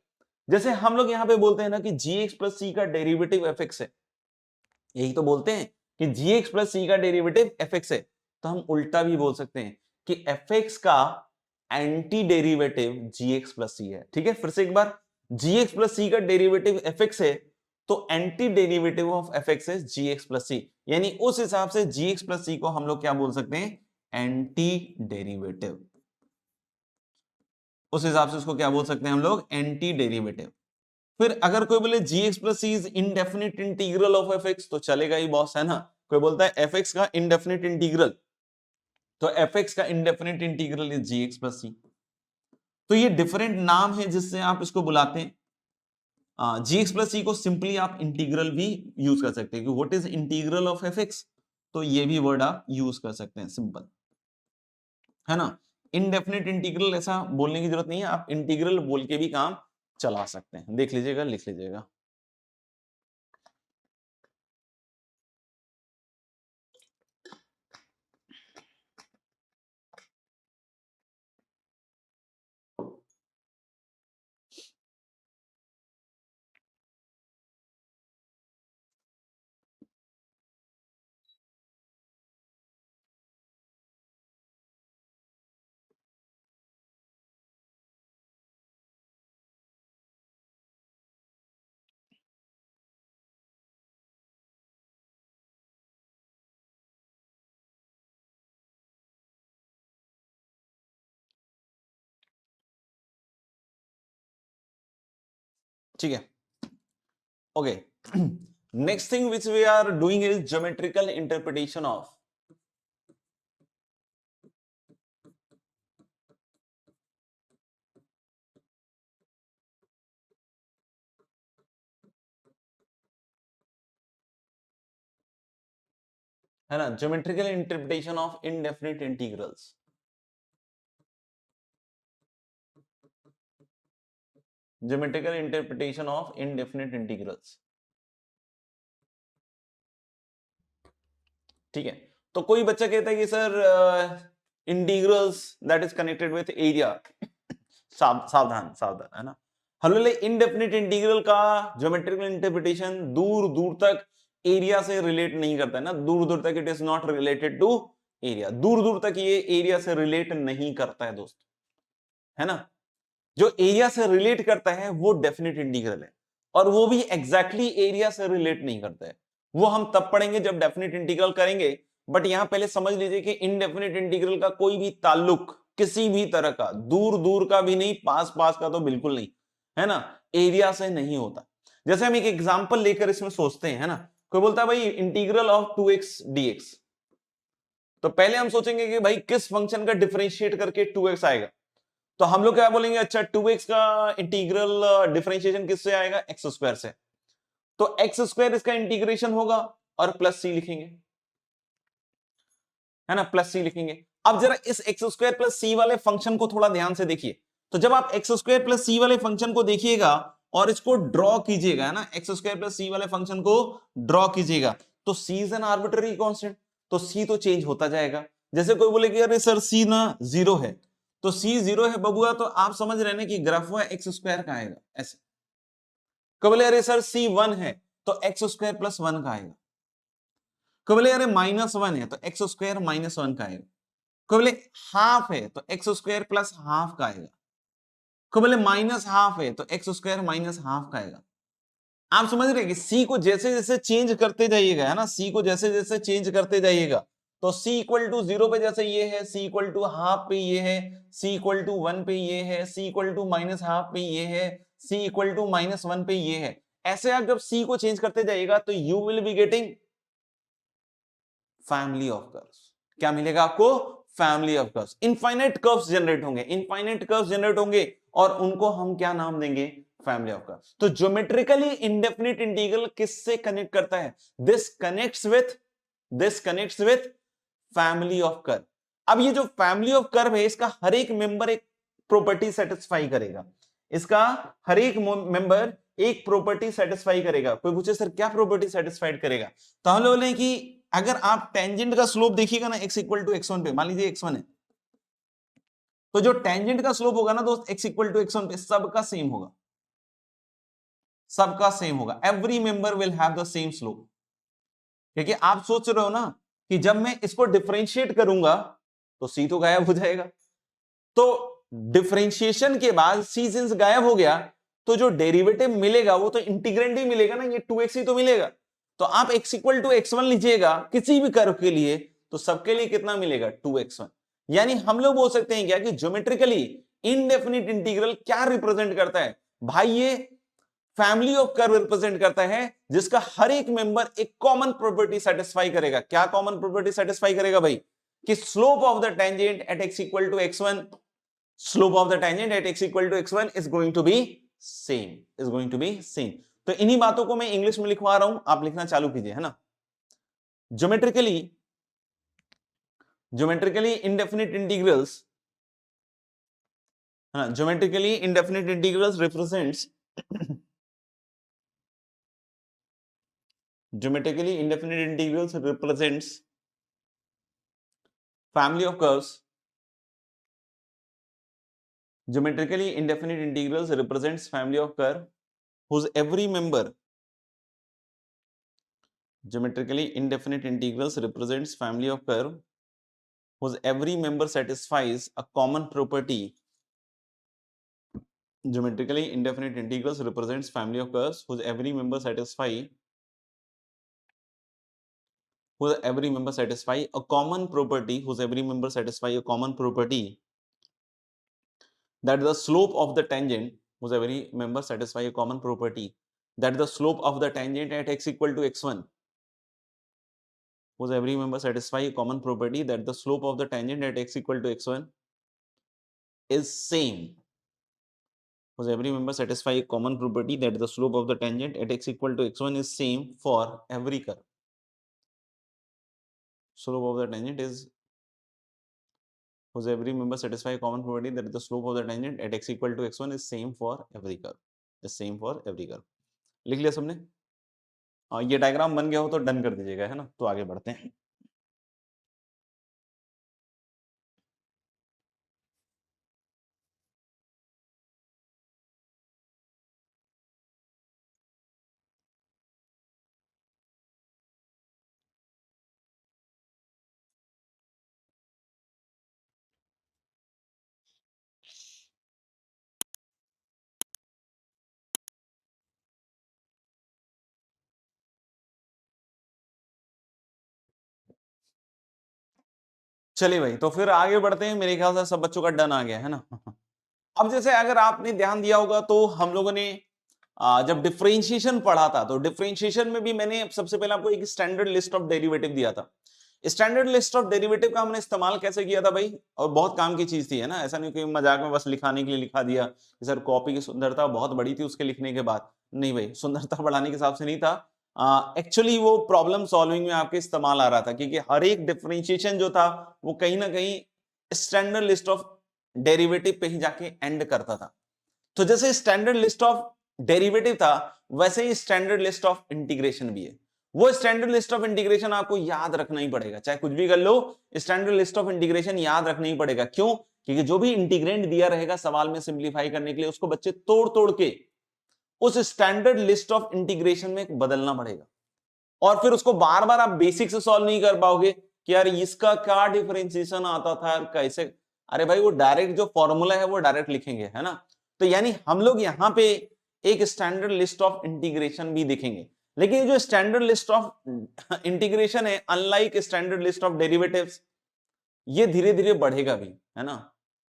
जैसे हम लोग यहां पे बोलते हैं ना कि जीएक्स प्लस सी का डेरिवेटिव एफएक्स है, यही तो बोलते हैं कि जीएक्स प्लस सी का डेरिवेटिव एफएक्स है। तो हम उल्टा भी बोल सकते हैं कि एफएक्स का anti derivative GX plus c है। ठीक है, फिर से एक बार, जीएक्स प्लस सी का डेरिवेटिव एफएक्स है, तो anti derivative of f x is g x plus c. यानी उस हिसाब से जीएक्स प्लस सी को हम लोग क्या बोल सकते हैं, एंटी डेरिवेटिव। उस हिसाब से उसको क्या बोल सकते हैं हम लोग, एंटी डेरिवेटिव। फिर अगर कोई बोले gx plus c is indefinite integral of fx, तो चलेगा ही बॉस, है ना। कोई बोलता है fx का इंडेफिनिट इंटीग्रल, तो fx का indefinite integral is gx plus c. तो ये डिफरेंट नाम है जिससे आप इसको बुलाते हैं। gx प्लस सी को सिंपली आप इंटीग्रल भी यूज कर सकते हैं कि what is integral of fx, तो ये भी वर्ड आप यूज कर सकते हैं, सिंपल, है ना। इनडेफिनिट इंटीग्रल ऐसा बोलने की जरूरत नहीं है, आप इंटीग्रल बोल के भी काम चला सकते हैं। देख लीजिएगा, लिख लीजिएगा। ठीक है, okay. Next thing which we are doing is geometrical interpretation of है ना, geometrical interpretation of indefinite integrals. Geometrical interpretation of indefinite integrals, ठीक है। तो कोई बच्चा कहता है कि sir integrals that is connected with area, सावधान सावधान, है ना। हलो, इनडेफिनिट इंटीग्रल का ज्योमेट्रिकल इंटरप्रिटेशन दूर दूर तक एरिया से रिलेट नहीं करता है ना, दूर दूर तक it is not related to area, दूर दूर तक ये एरिया से रिलेट नहीं करता है दोस्त, है ना। जो एरिया से रिलेट करता है वो डेफिनिट इंटीग्रल है, और वो भी एग्जैक्टली एरिया से रिलेट नहीं करता है, वो हम तब पढ़ेंगे जब डेफिनिट इंटीग्रल करेंगे। बट यहां पहले समझ लीजिए कि इनडेफिनिट इंटीग्रल का कोई भी ताल्लुक किसी भी तरह का, दूर दूर का भी नहीं, पास पास का तो बिल्कुल नहीं, है ना, एरिया से नहीं होता। जैसे हम एक एग्जांपल लेकर इसमें सोचते हैं, है ना, कोई बोलता है भाई इंटीग्रल ऑफ 2x dx, तो पहले हम सोचेंगे कि भाई किस फंक्शन का डिफरेंशिएट करके 2x आएगा, तो हम लोग क्या बोलेंगे, अच्छा 2x का इंटीग्रल डिफरेंशिएशन किससे आएगा, एक्स स्क्वायर से, तो एक्स स्क्वायर इसका इंटीग्रेशन होगा और प्लस सी लिखेंगे, है ना, प्लस सी लिखेंगे। अब जरा इस एक्स स्क्वायर प्लस सी वाले फंक्शन को थोड़ा ध्यान से देखिए, तो जब आप एक्स स्क्वायर प्लस सी वाले फंक्शन को देखिएगा और इसको ड्रॉ कीजिएगा, है ना, एक्स स्क्वायर प्लस सी वाले फंक्शन को ड्रॉ कीजिएगा, तो सी इज एन आर्बिट्ररी कांस्टेंट, तो सी तो चेंज होता जाएगा। जैसे कोई बोले कि अरे सर सी ना जीरो है, तो सी जीरो है बबुआ, तो आप समझ रहे हैं कि ग्राफ हुआ एक्स स्क्वायर का आएगा ऐसे। कोई बोले अरे सर सी वन है, तो एक्स स्क्वायर प्लस वन का आएगा। कोई बोले अरे माइनस वन है, तो एक्स स्क्वायर माइनस वन का आएगा। कोई बोले हाफ है, तो एक्स स्क्वायर प्लस हाफ का आएगा। कोई बोले माइनस हाफ है, तो एक्स स्क्वायर माइनस हाफ का आएगा। आप समझ रहे हैं कि सी को जैसे जैसे चेंज करते जाइएगा, है ना, सी को जैसे जैसे चेंज करते जाइएगा, तो सी इक्वल टू जीरो पे जैसे ये है, सी इक्वल टू हाफ पे ये है, सी इक्वल टू वन पे ये है, सी इक्वल टू माइनस हाफ पे ये है, सी इक्वल टू माइनस वन पे ये है। ऐसे आप जब सी को चेंज करते जाइएगा तो you will be getting family of curves. क्या मिलेगा आपको, family of curves. Infinite curves generate होंगे, इनफाइनाइट कर्व्स जनरेट होंगे, और उनको हम क्या नाम देंगे, फैमिली ऑफ कर्व्स। तो ज्योमेट्रिकली इंडेफिनिट इंटीग्रल किससे कनेक्ट करता है, this connects with family of curve. अब ये जो फैमिली ऑफ कर्व है, इसका हर एक मेंबर एक प्रॉपर्टी सेटिस्फाई करेगा, इसका हर एक मेंबर एक प्रॉपर्टी सेटिस्फाई करेगा। कोई पूछे सर क्या प्रॉपर्टी सेटिस्फाइड करेगा, तो हम लोग बोले कि अगर आप टेंजेंट का स्लोप देखिएगा ना x इक्वल टू x1 पे, मान लीजिए x1 है, तो जो टेंजेंट का स्लोप होगा ना दोस्त x इक्वल टू x1 पे सबका सेम होगा, सबका सेम होगा, every member will have the same slope. क्योंकि आप सोच रहे हो ना कि जब मैं इसको डिफरेंशिएट करूंगा तो c तो गायब हो जाएगा, तो डिफरेंशिएशन के बाद c सिंस गायब हो गया तो जो डेरिवेटिव मिलेगा वो तो इंटीग्रेंड ही मिलेगा ना, ये 2x ही तो मिलेगा। तो आप x इक्वल टू x1 लीजिएगा किसी भी कर्व के लिए, तो सबके लिए कितना मिलेगा, 2x1। यानी हम लोग बोल सकते हैं क्या कि ज्योमेट्रिकली इनडेफिनिट इंटीग्रल क्या रिप्रेजेंट करता है भाई, ये फैमिली ऑफ कर्व रिप्रेजेंट करता है जिसका हर एक मेंबर एक कॉमन प्रॉपर्टी सेटिस्फाई करेगा। क्या कॉमन प्रॉपर्टी सेटिस्फाई करेगा भाई, कि slope of the tangent at x equal to x1, slope of the tangent at x equal to x1 is going to be same. तो इन्हीं बातों को मैं इंग्लिश में लिखवा रहा हूं, आप लिखना चालू कीजिए, है ना। ज्योमेट्रिकली इंडेफिनिट इंटीग्रल्स, है ना, geometrically indefinite integrals represents geometrically indefinite integrals represents family of curves. Geometrically indefinite integrals represents family of curve whose every member, geometrically indefinite integrals represents family of curve whose every member satisfies a common property. Geometrically indefinite integrals represents family of curves whose every member satisfy a common property, that the slope of the tangent whose every member satisfy a common property that the slope of the tangent at x equal to x1, whose every member satisfy a common property that the slope of the tangent at x equal to x1 is same, whose every member satisfy a common property that the slope of the tangent at x equal to x1 is same for every curve. Slope of the tangent is whose every member satisfy a common property that the slope of the tangent at x equal to x1 is same for every curve, is same for every curve. लिख लिया सबने? ये diagram बन गया हो तो done कर दीजिएगा, है ना? तो आगे बढ़ते हैं। चलिए भाई, तो फिर आगे बढ़ते हैं। मेरे ख्याल से सब बच्चों का डन आ गया है ना। अब जैसे अगर आपने ध्यान दिया होगा तो हम लोगों ने जब डिफरेंशिएशन पढ़ा था तो डिफरेंशिएशन में भी मैंने सबसे पहले आपको एक स्टैंडर्ड लिस्ट ऑफ डेरिवेटिव दिया था। स्टैंडर्ड लिस्ट ऑफ डेरिवेटिव का हमने इस्तेमाल कैसे किया था भाई, और बहुत काम की चीज थी, है ना। ऐसा नहीं कि मजाक में बस लिखाने के लिए लिखा दिया कि सर कॉपी की सुंदरता बहुत बड़ी थी उसके लिखने के बाद। नहीं भाई, सुंदरता बढ़ाने के हिसाब से नहीं था, एक्चुअली वो प्रॉब्लम सॉल्विंग में आपके इस्तेमाल आ रहा था, क्योंकि हर एक डिफरेंशिएशन जो था वो कहीं ना कहीं स्टैंडर्ड लिस्ट ऑफ डेरिवेटिव पे ही जाके एंड करता था। तो जैसे स्टैंडर्ड लिस्ट ऑफ डेरिवेटिव था वैसे ही स्टैंडर्ड लिस्ट ऑफ इंटीग्रेशन भी है। वो स्टैंडर्ड लिस्ट ऑफ इंटीग्रेशन आपको याद रखना ही पड़ेगा, चाहे कुछ भी कर लो, स्टैंडर्ड लिस्ट ऑफ इंटीग्रेशन याद रखना ही पड़ेगा। क्यों? क्योंकि जो भी इंटीग्रेंड दिया रहेगा सवाल में सिंप्लीफाई करने के लिए, उसको बच्चे तोड़ तोड़ के उस स्टैंडर्ड लिस्ट ऑफ इंटीग्रेशन में बदलना पड़ेगा, और फिर उसको बार बार आप बेसिक से सॉल्व नहीं कर पाओगे कि यार इसका क्या डिफरेंशिएशन आता था यार कैसे। अरे भाई, वो डायरेक्ट जो फॉर्मूला है वो डायरेक्ट लिखेंगे, है ना। तो यानी हम लोग यहां पे एक स्टैंडर्ड लिस्ट ऑफ इंटीग्रेशन भी देखेंगे, लेकिन जो स्टैंडर्ड लिस्ट ऑफ इंटीग्रेशन है, unlike standard list of derivatives, ये धीरे धीरे बढ़ेगा भी, है ना।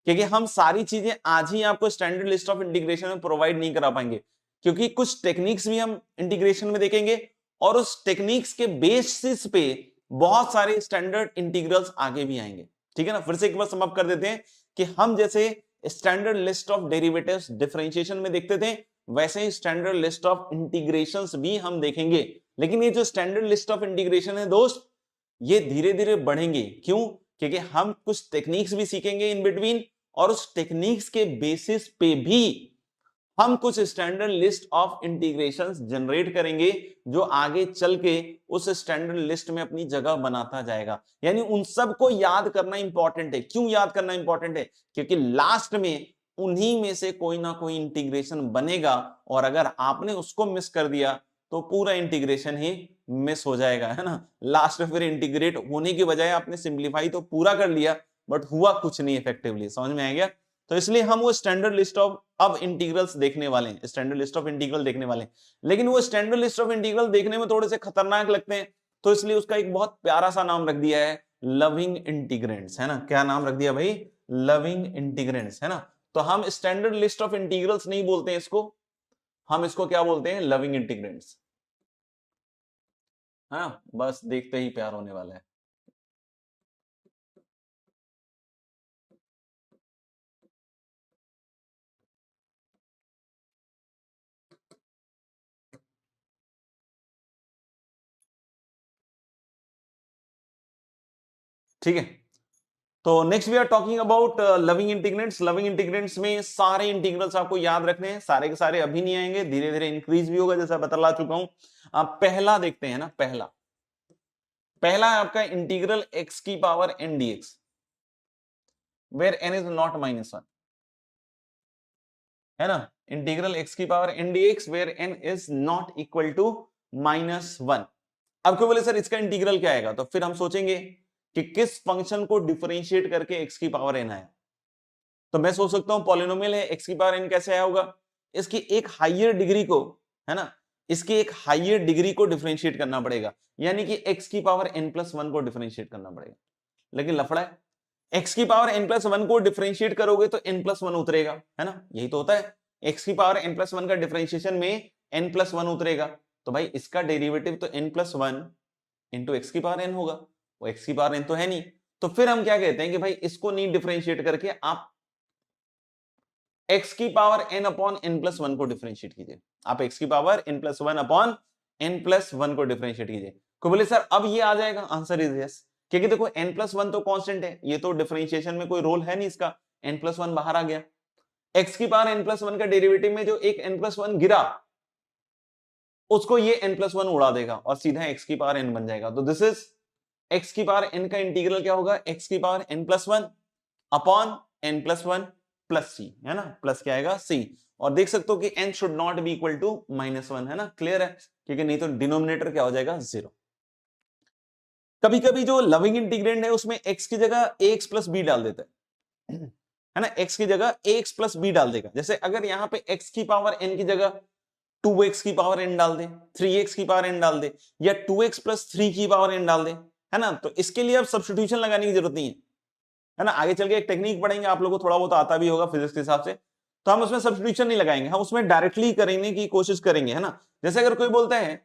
क्योंकि हम सारी चीजें आज ही आपको स्टैंडर्ड लिस्ट ऑफ इंटीग्रेशन में प्रोवाइड नहीं करा पाएंगे, क्योंकि कुछ टेक्निक्स भी हम इंटीग्रेशन में देखेंगे और उस टेक्निक्स के बेसिस पे बहुत सारे स्टैंडर्ड इंटीग्रल्स आगे भी आएंगे। ठीक है ना। फिर से एक बार सम अप कर देते हैं कि हम जैसे standard list of derivatives differentiation में देखते थे, वैसे ही स्टैंडर्ड लिस्ट ऑफ इंटीग्रेशंस भी हम देखेंगे। लेकिन ये जो स्टैंडर्ड लिस्ट ऑफ इंटीग्रेशन है दोस्त, ये धीरे धीरे बढ़ेंगे। क्यों? क्योंकि हम कुछ टेक्निक्स भी सीखेंगे इन बिटवीन, और उस टेक्निक्स के बेसिस पे भी हम कुछ standard list of integrations generate करेंगे, जो आगे चल के उस स्टैंडर्ड लिस्ट में अपनी जगह बनाता जाएगा। यानी उन सब को याद करना इंपॉर्टेंट है। क्यों याद करना इंपॉर्टेंट है? क्योंकि लास्ट में उन्हीं में से कोई ना कोई इंटीग्रेशन बनेगा, और अगर आपने उसको मिस कर दिया तो पूरा इंटीग्रेशन ही मिस हो जाएगा, है ना। लास्ट में फिर इंटीग्रेट होने की बजाय आपने सिंप्लीफाई तो पूरा कर लिया, बट हुआ कुछ नहीं इफेक्टिवली। समझ में आ गया? तो इसलिए हम वो स्टैंडर्ड लिस्ट ऑफ अब इंटीग्रल्स देखने वाले हैं, स्टैंडर्ड लिस्ट ऑफ इंटीग्रल देखने वाले हैं। लेकिन वो स्टैंडर्ड लिस्ट ऑफ इंटीग्रल देखने में थोड़े से खतरनाक लगते हैं, तो इसलिए उसका एक बहुत प्यारा सा नाम रख दिया है, लविंग इंटीग्रेंट्स, है ना। क्या नाम रख दिया भाई? लविंग इंटीग्रेंट्स, है ना। तो हम स्टैंडर्ड लिस्ट ऑफ इंटीग्रल्स नहीं बोलते हैं इसको, हम इसको क्या बोलते हैं? लविंग इंटीग्रेंट्स। हाँ, बस देखते ही प्यार होने वाला है। ठीक है, तो next we are talking about loving integrands. Loving integrands में सारे इंटीग्रल्स आपको याद रखने हैं, सारे के सारे अभी नहीं आएंगे, धीरे धीरे इंक्रीज भी होगा, जैसा बतला चुका हूं। पहला देखते हैं ना, पहला पहला है आपका इंटीग्रल x की power n dx, where n is not -1, है ना। इंटीग्रल x की power n dx where n is not equal to -1। अब क्यों बोले सर इसका इंटीग्रल क्या आएगा, तो फिर हम सोचेंगे कि किस फंक्शन को डिफरेंशिएट करके x की पावर n आया। तो मैं सोच सकता हूं पॉलिनोमियल है, x की पावर n कैसे आया होगा, इसकी एक हाइयर डिग्री को, है ना, इसकी एक हाइयर डिग्री को डिफरेंशिएट करना पड़ेगा, यानी कि x की पावर n+1 को डिफरेंशिएट करना पड़ेगा। लेकिन लफड़ा है, x की पावर n+1 को डिफरेंशिएट करोगे तो n+1 उतरेगा, है ना, यही तो होता है। एक्स की पावर n प्लस वन का डिफरेंशिएशन में n प्लस वन उतरेगा, तो भाई इसका डेरिवेटिव तो n plus one into x की पावर n होगा, वो एक्स की पावर n तो है नहीं। तो फिर हम क्या कहते हैं कि भाई इसको नहीं डिफरेंशिएट करके आप x की power n upon n plus one को डिफरेंशिएट कीजिए, आप x की power n plus one upon n plus one को डिफरेंशिएट कीजिए। कोई बोले सर अब ये आ जाएगा, आंसर इज यस, क्योंकि देखो n प्लस वन तो कांस्टेंट है, ये तो डिफरेंशिएशन में कोई रोल है नहीं इसका, n प्लस वन बाहर आ गया। x की पावर n प्लस वन का डेरिवेटिव में जो एक n प्लस वन गिरा उसको ये n प्लस वन उड़ा देगा और सीधा x की पावर n बन जाएगा। तो दिस इज x की पावर n का इंटीग्रल क्या होगा, x की power n plus one upon n plus one plus c, है ना, प्लस क्या आएगा c, और देख सकते हो कि n should not be equal to minus one, है ना, क्लियर है, क्योंकि नहीं तो डिनोमिनेटर क्या हो जाएगा, जीरो। कभी कभी जो लविंग इंटीग्रेंड है उसमें x की जगह ax प्लस b डाल देता है ना, x की जगह ax प्लस b डाल देगा। जैसे अगर यहां पे x की पावर n की जगह 2x की पावर n डाल दे, 3x की पावर n डाल दे, या 2x प्लस 3 की पावर n डाल दे, है ना, तो इसके लिए अब सब्स्टिट्यूशन लगाने की जरूरत नहीं है ना, आगे चल के एक टेक्निक पढ़ेंगे, आप लोगों को थोड़ा बहुत आता भी होगा फिजिक्स के हिसाब से, तो हम उसमें सब्स्टिट्यूशन नहीं लगाएंगे, हम उसमें डायरेक्टली करने की कोशिश करेंगे, है ना। जैसे अगर कोई बोलता है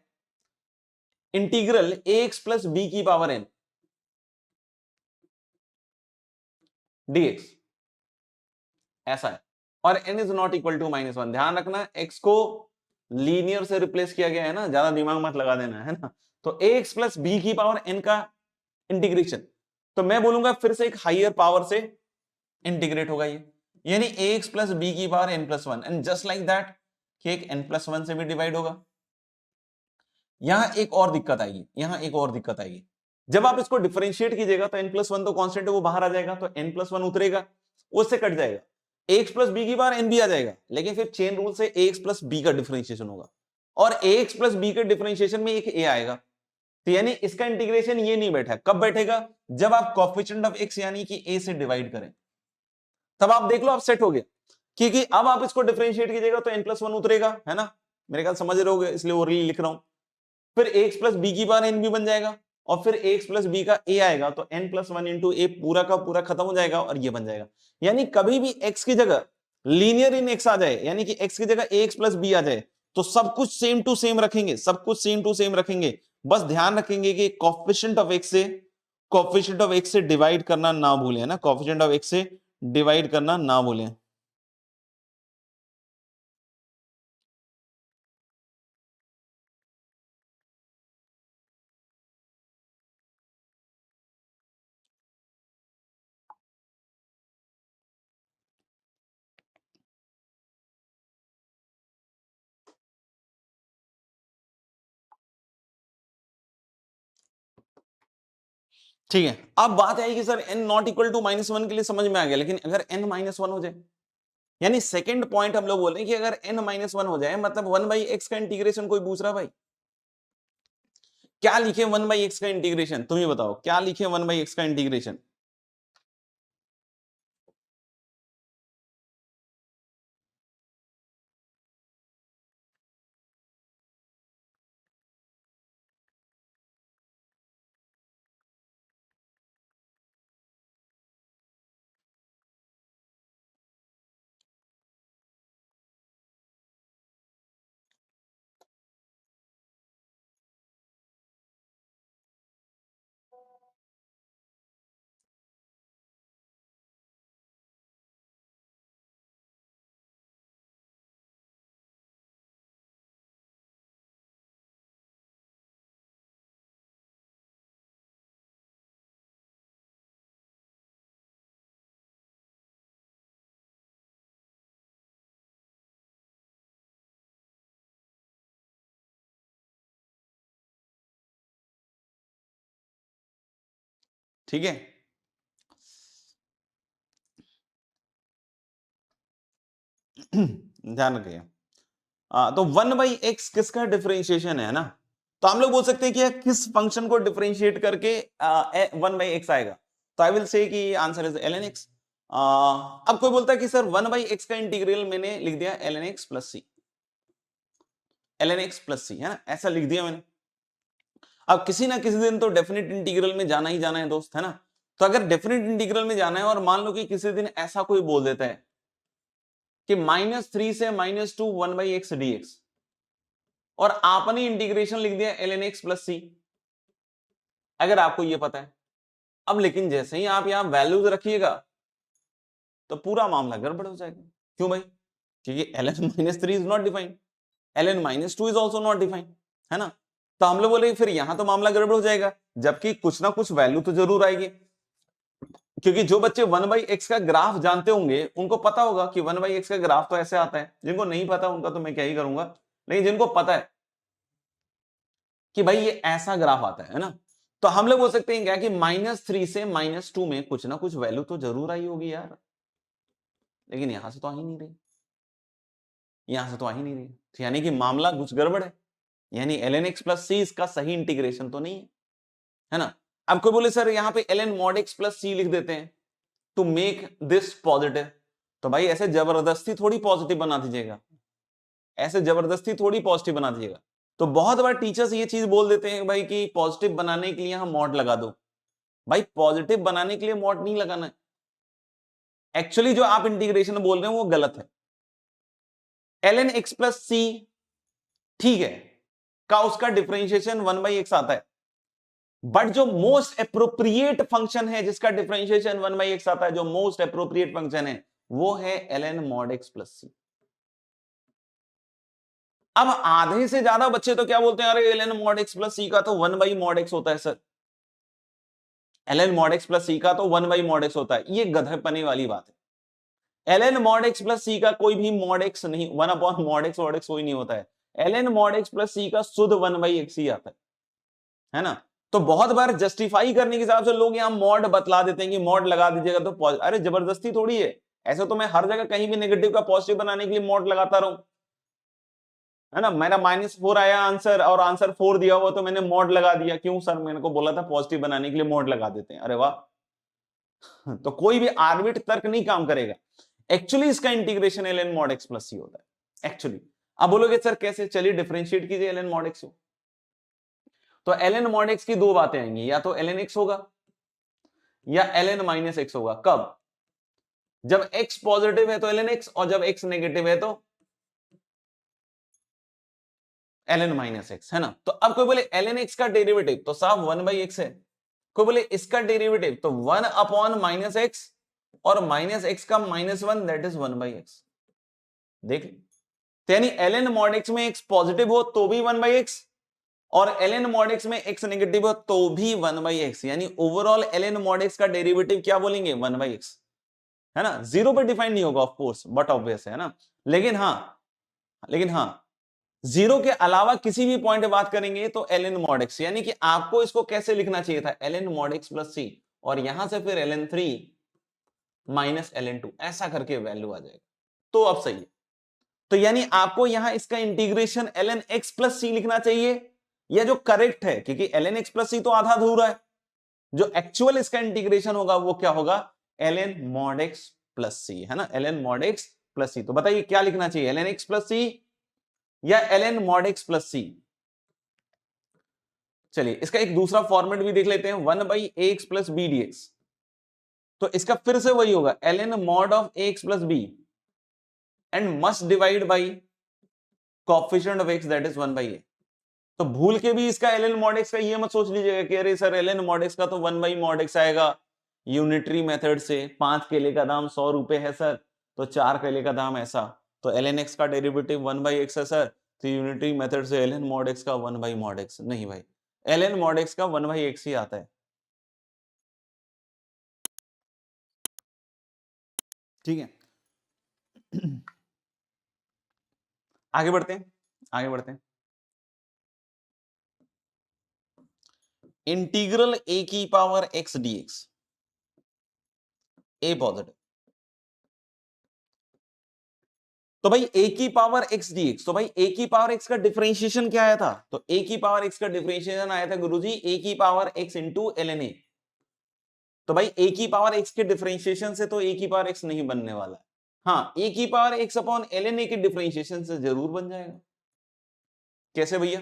इंटीग्रल ax प्लस b की पावर n dx, ऐसा है, और n is not equal to minus one, ध्यान रखना x को लीनियर से रिप्लेस किया गया है ना, ज्यादा दिमाग मत लगा देना, है ना। तो ax प्लस b की पावर n का इंटीग्रेशन, तो मैं बोलूंगा फिर से एक हाइयर पावर से इंटीग्रेट होगा ये, यानी ax प्लस b की power n plus one, and just like that कि एक n प्लस वन से भी डिवाइड होगा। यहां एक और दिक्कत आएगी, यहां एक और दिक्कत आएगी, जब आप इसको डिफरेंशिएट कीजिएगा तो n प्लस वन तो कांस्टेंट है, वो बाहर आ जाएगा, तो n प्लस वन उतरेगा, उससे कट जाएगा, ax प्लस b की बार n भी आ जाएगा, लेकिन फिर चेन रूल से ax प्लस b का डिफरेंशिएशन होगा, और ax प्लस b के डिफरेंशिएशन में एक a आएगा, तो यानी इसका इंटीग्रेशन ये नहीं बैठा, कब बैठेगा, जब आप कोएफिशिएंट ऑफ x यानी कि a से डिवाइड करें, तब आप देख लो आप सेट हो गए, क्योंकि अब आप इसको डिफरेंशिएट कीजिएगा तो n प्लस वन उतरेगा, है ना, मेरे ख्याल समझ रहे होगे, इसलिए ओरली लिख रहा हूं, फिर ax प्लस b की बार n भी बन जाएगा, और फिर ax प्लस b का a आएगा, तो n प्लस वन इंटू ए पूरा का पूरा खत्म हो जाएगा और ये बन जाएगा। यानी कभी भी x की जगह लीनियर इन x आ जाए, यानी कि x की जगह ax प्लस b आ जाए, तो सब कुछ सेम टू सेम रखेंगे, सब कुछ सेम टू सेम रखेंगे, बस ध्यान रखेंगे कि कोएफिशिएंट ऑफ x से डिवाइड करना ना भूलें, है ना, कोएफिशिएंट ऑफ x से डिवाइड करना ना भूलें। ठीक है, अब बात है कि sir n not equal to minus one के लिए समझ में आ गया, लेकिन अगर n माइनस वन हो जाए, यानी सेकंड पॉइंट हम लोग बोल रहे हैं कि अगर n माइनस वन हो जाए, मतलब वन बाई एक्स का इंटीग्रेशन कोई पूछ रहा, भाई क्या लिखे वन बाई एक्स का इंटीग्रेशन, तुम ही बताओ क्या लिखे वन बाई एक्स का इंटीग्रेशन। ठीक है, ध्यान रखिए, तो वन बाई एक्स किसका डिफरेंशिएशन है ना, तो हम लोग बोल सकते हैं कि किस फंक्शन को डिफरेंशिएट करके वन बाई एक्स आएगा, तो आई विल से कि answer is l n x. अब कोई बोलता है कि सर वन बाई एक्स का इंटीग्रल मैंने लिख दिया l n x plus c, l n x plus c, है ना, ऐसा लिख दिया मैंने। अब किसी ना किसी दिन तो डेफिनेट इंटीग्रल में जाना ही जाना है दोस्त, है ना, तो अगर डेफिनेट इंटीग्रल में जाना है और मान लो कि किसी दिन ऐसा कोई बोल देता है कि -3 से -2 1/x dx, और आपने इंटीग्रेशन लिख दिया ln x प्लस सी, अगर आपको ये पता है। अब लेकिन जैसे ही आप यहां वैल्यूज रखिएगा तो पूरा मामला गड़बड़ हो जाएगा। क्यों भाई? क्योंकि ln -3 is not defined, ln -2 is also not defined, है ना? तो हम लोग बोले फिर यहां तो मामला गड़बड़ हो जाएगा, जबकि कुछ ना कुछ वैल्यू तो जरूर आएगी। क्योंकि जो बच्चे 1/x का ग्राफ जानते होंगे उनको पता होगा कि 1/x का ग्राफ तो ऐसे आता है। जिनको नहीं पता उनका तो मैं क्या ही करूंगा, लेकिन जिनको पता है कि भाई ये ऐसा ग्राफ आता है ना, तो हम लोग बोल सकते हैं क्या कि -3 से -2 में कुछ ना कुछ वैल्यू तो जरूर आई होगी यार, लेकिन यहां से तो आ ही नहीं रही, यहां से तो आ ही नहीं रही। तो यानी कि मामला कुछ गड़बड़ है, यानी ln x प्लस सी इसका सही इंटीग्रेशन तो नहीं है ना? अब कोई बोले सर यहां पे ln mod x प्लस सी लिख देते हैं टू मेक दिस पॉजिटिव, तो भाई ऐसे जबरदस्ती थोड़ी पॉजिटिव बना दीजिएगा, ऐसे जबरदस्ती थोड़ी पॉजिटिव बना दीजिएगा। तो बहुत बार टीचर्स ये चीज बोल देते हैं भाई कि पॉजिटिव बनाने के लिए यहां मॉड लगा दो। भाई पॉजिटिव बनाने के लिए मॉड नहीं लगाना है, एक्चुअली जो आप इंटीग्रेशन बोल रहे हैं वो गलत है। ln x प्लस सी ठीक है का उसका डिफरेंशिएशन 1/x आता है, बट जो मोस्ट अप्रोप्रिएट फंक्शन है जिसका डिफरेंशिएशन 1/x आता है, जो मोस्ट अप्रोप्रिएट फंक्शन है वो है ln mod x प्लस सी। अब आधे से ज्यादा बच्चे तो क्या बोलते हैं, अरे ln mod x plus c का तो 1/mod x होता है sir, ln mod x plus c का तो 1/mod x होता है। ये गधेपने वाली बात है। ln mod x plus c का कोई भी mod x नहीं, 1/mod x mod x कोई नहीं होता है। ln mod x plus c का शुद्ध 1/x ही आता है ना? तो बहुत बार जस्टिफाई करने के हिसाब से लोग यहां मॉड बतला देते हैं कि मॉड लगा दीजिएगा तो अरे जबरदस्ती थोड़ी है, ऐसे तो मैं हर जगह कहीं भी नेगेटिव का पॉजिटिव बनाने के लिए मॉड लगाता रहूं, है ना? मेरा -4 आया आंसर और आंसर 4 दिया हुआ तो मैंने मॉड लगा दिया, क्यों सर? मैंने को बोला था पॉजिटिव बनाने के लिए मॉड लगा देते हैं। अरे वाह! तो कोई भी आर्बिट तर्क नहीं काम करेगा। एक्चुअली इसका integration ln mod x plus c होता है एक्चुअली। अब बोलोगे सर कैसे? चलिए डिफरेंशिएट कीजिए ln mod x को। तो ln mod x की दो बातें आएंगी, या तो ln x होगा या ln माइनस x होगा। कब? जब x पॉजिटिव है तो ln x, और जब x नेगेटिव है तो ln माइनस x, है ना? तो अब कोई बोले ln x का डेरिवेटिव तो साहब 1/x है, कोई बोले इसका डेरिवेटिव तो 1/-x और -x का -1 दैट इज 1/x। देख तो यानी ln mod x में x पॉजिटिव हो तो भी 1/x, और ln mod x में x नेगेटिव हो तो भी 1/x, यानी ओवरऑल ln mod x का डेरिवेटिव क्या बोलेंगे? 1/x, है ना? जीरो पे डिफाइन नहीं होगा ऑफ कोर्स, बट ऑब्वियस है ना? लेकिन हाँ जीरो के अलावा किसी भी पॉइंट पे बात करेंगे तो ln mod x, यानी कि आपको इसको कैसे लिखना चाहिए था? ln mod x प्लस सी, और यहां से फिर ln3 माइनस ln2, ऐसा करके वैल्यू आ जाएगा। तो अब सही है। तो यानी आपको यहां इसका इंटीग्रेशन ln x प्लस सी लिखना चाहिए, या जो करेक्ट है, क्योंकि ln x प्लस सी तो आधा अधूरा है, जो एक्चुअल इसका इंटीग्रेशन होगा वो क्या होगा? ln mod x plus c, है ना? ln mod x plus c. तो बताइए क्या लिखना चाहिए? ln x प्लस सी या ln mod x प्लस सी? चलिए इसका एक दूसरा फॉर्मेट भी देख लेते हैं, 1/ax प्लस बी dx। तो इसका फिर से वही होगा ln mod of ax plus b and must divide by coefficient of x that is 1/a। तो भूल के भी इसका ln mod x का ये मत सोच लीजिएगा कि अरे सर ln mod x का तो 1/mod x आएगा यूनिटरी मेथड से, 5 केले का दाम 100 रुपए है सर, तो 4 केले का दाम ऐसा, तो ln x का डेरिवेटिव 1/x है सर, तो यूनिटरी मेथड से ln mod x का 1/mod x नहीं भाई, ln mod x का 1/x ही आता है। ठीक है आगे बढ़ते हैं, आगे बढ़ते हैं। इंटीग्रल a की power x dx, a positive, तो भाई a की पावर x dx, तो भाई a की पावर x का डिफरेंशिएशन क्या आया था? तो a की पावर x का डिफरेंशिएशन आया था गुरुजी a की power x into ln a। तो भाई a की पावर x के डिफरेंशिएशन से तो a की पावर x नहीं बनने वाला है। हाँ, a की power x upon ln a के डिफरेंशिएशन से जरूर बन जाएगा। कैसे भैया?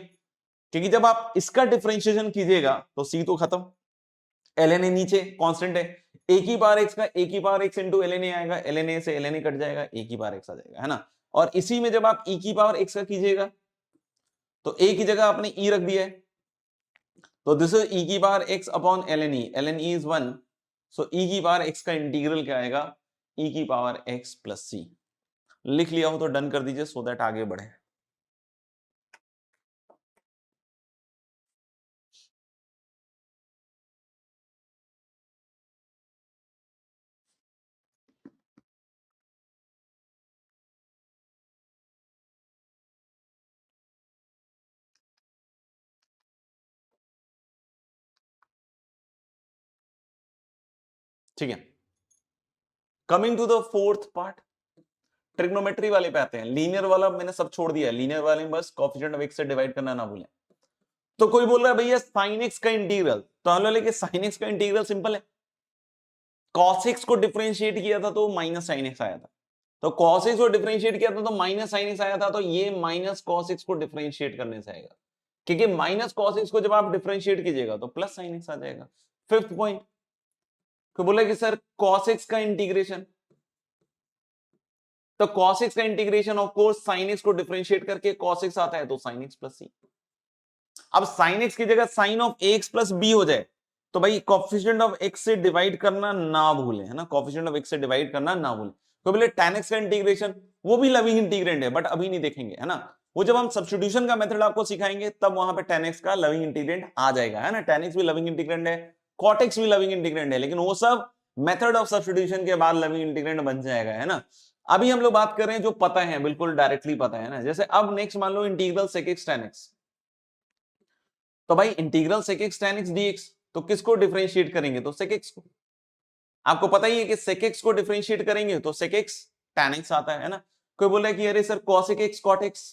क्योंकि जब आप इसका डिफरेंशिएशन कीजिएगा तो c तो खत्म, ln a नीचे कांस्टेंट है, ए की पावर एक्स का ए की power x into ln a आएगा, ln a से ln a कट जाएगा, ए की पावर एक्स आ जाएगा, है ना। और इसी में जब आप e की पावर एक्स का कीजिएगा तो a की जगह आपने e रख दिया है, तो दिस इज e की power x upon ln e is 1, so e की पावर x का इंटीग्रल क्या आएगा, e की पावर x प्लस c। लिख लिया हो तो डन कर दीजिए सो दैट आगे बढ़े। ठीक है, coming to the fourth part, trigonometry वाले पे आते हैं। लीनियर वाला मैंने सब छोड़ दिया है, लीनियर वाले में बस कोएफिशिएंट ऑफ x से डिवाइड करना ना भूलें। तो कोई बोल रहा है भैया sin x का इंटीग्रल, तो हम लोग लेके sin x का इंटीग्रल सिंपल है, cos x को डिफरेंशिएट किया था तो माइनस sin x आया था, तो cos x को डिफरेंशिएट किया था तो माइनस sin x आया था, तो ये माइनस cos x को डिफरेंशिएट करने से आएगा, क्योंकि माइनस cos x को जब आप डिफरेंशिएट कीजिएगा तो प्लस sin x आ जाएगा। फिफ्थ पॉइंट, तो बोला कि सर cos x का इंटीग्रेशन, तो cos x का integration of course sin x को डिफरेंशिएट करके cos x आता है तो sin x प्लस c। अब sin x की जगह sin of ax plus b हो जाए तो भाई कोएफिशिएंट ऑफ x से डिवाइड करना ना भूलें, है ना, कोएफिशिएंट ऑफ x से डिवाइड करना ना भूलें। तो बोले tan x का इंटीग्रेशन, वो भी लविंग इंटीग्रेंड है बट अभी नहीं देखेंगे, है ना, वो जब हम सब्स्टिट्यूशन का मेथड आपको सिखाएंगे तब वहां पे tan x का लविंग इंटीग्रेंड आ जाएगा, है ना, tan x भी लविंग इंटीग्रेंड है, cot x भी लविंग इंटीग्रेंड है, लेकिन वो सब मेथड ऑफ सब्स्टिट्यूशन के बाद लविंग इंटीग्रेंड बन जाएगा, है ना। अभी हम लोग बात कर रहे हैं जो पता है, बिल्कुल डायरेक्टली पता है ना, जैसे अब नेक्स्ट मान लो integral sec x tan x, तो भाई integral sec x tan x dx, तो किसको डिफरेंशिएट करेंगे, तो sec x को। आपको पता ही है कि sec x को डिफरेंशिएट करेंगे तो sec x tan x आता है ना। कोई बोला कि अरे sir cosec x cot x,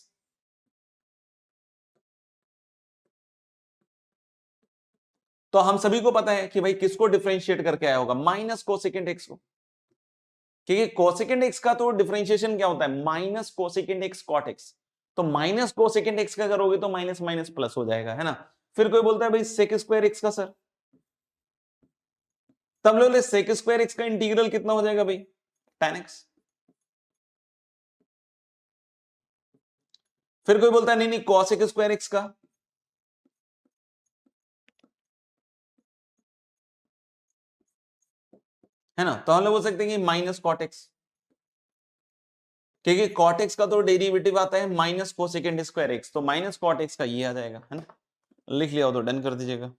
तो हम सभी को पता है कि भाई किसको डिफरेंशिएट करके आया होगा, माइनस कोसेकेंड x को, क्योंकि कोसेकेंड x का तो डिफरेंशिएशन क्या होता है, minus cosecant x cot x, तो माइनस कोसेकेंड x का करोगे तो माइनस माइनस प्लस हो जाएगा, है ना। फिर कोई बोलता है भाई sec स्क्वायर x का सर, तब लोग sec स्क्वायर x का इंटीग्रल कितना हो जाएगा भाई, tan x। फिर कोई बोलता है नहीं नहीं cosec स्क्वायर x का, है ना, तो हम लोग बोल सकते हैं कि माइनस cot x, क्योंकि cot x का तो डेरिवेटिव आता है माइनस कोसेकेंड स्क्वायर x, तो माइनस cot x का ये आ जाएगा, है ना। लिख लिया हो तो डन कर दीजिएगा।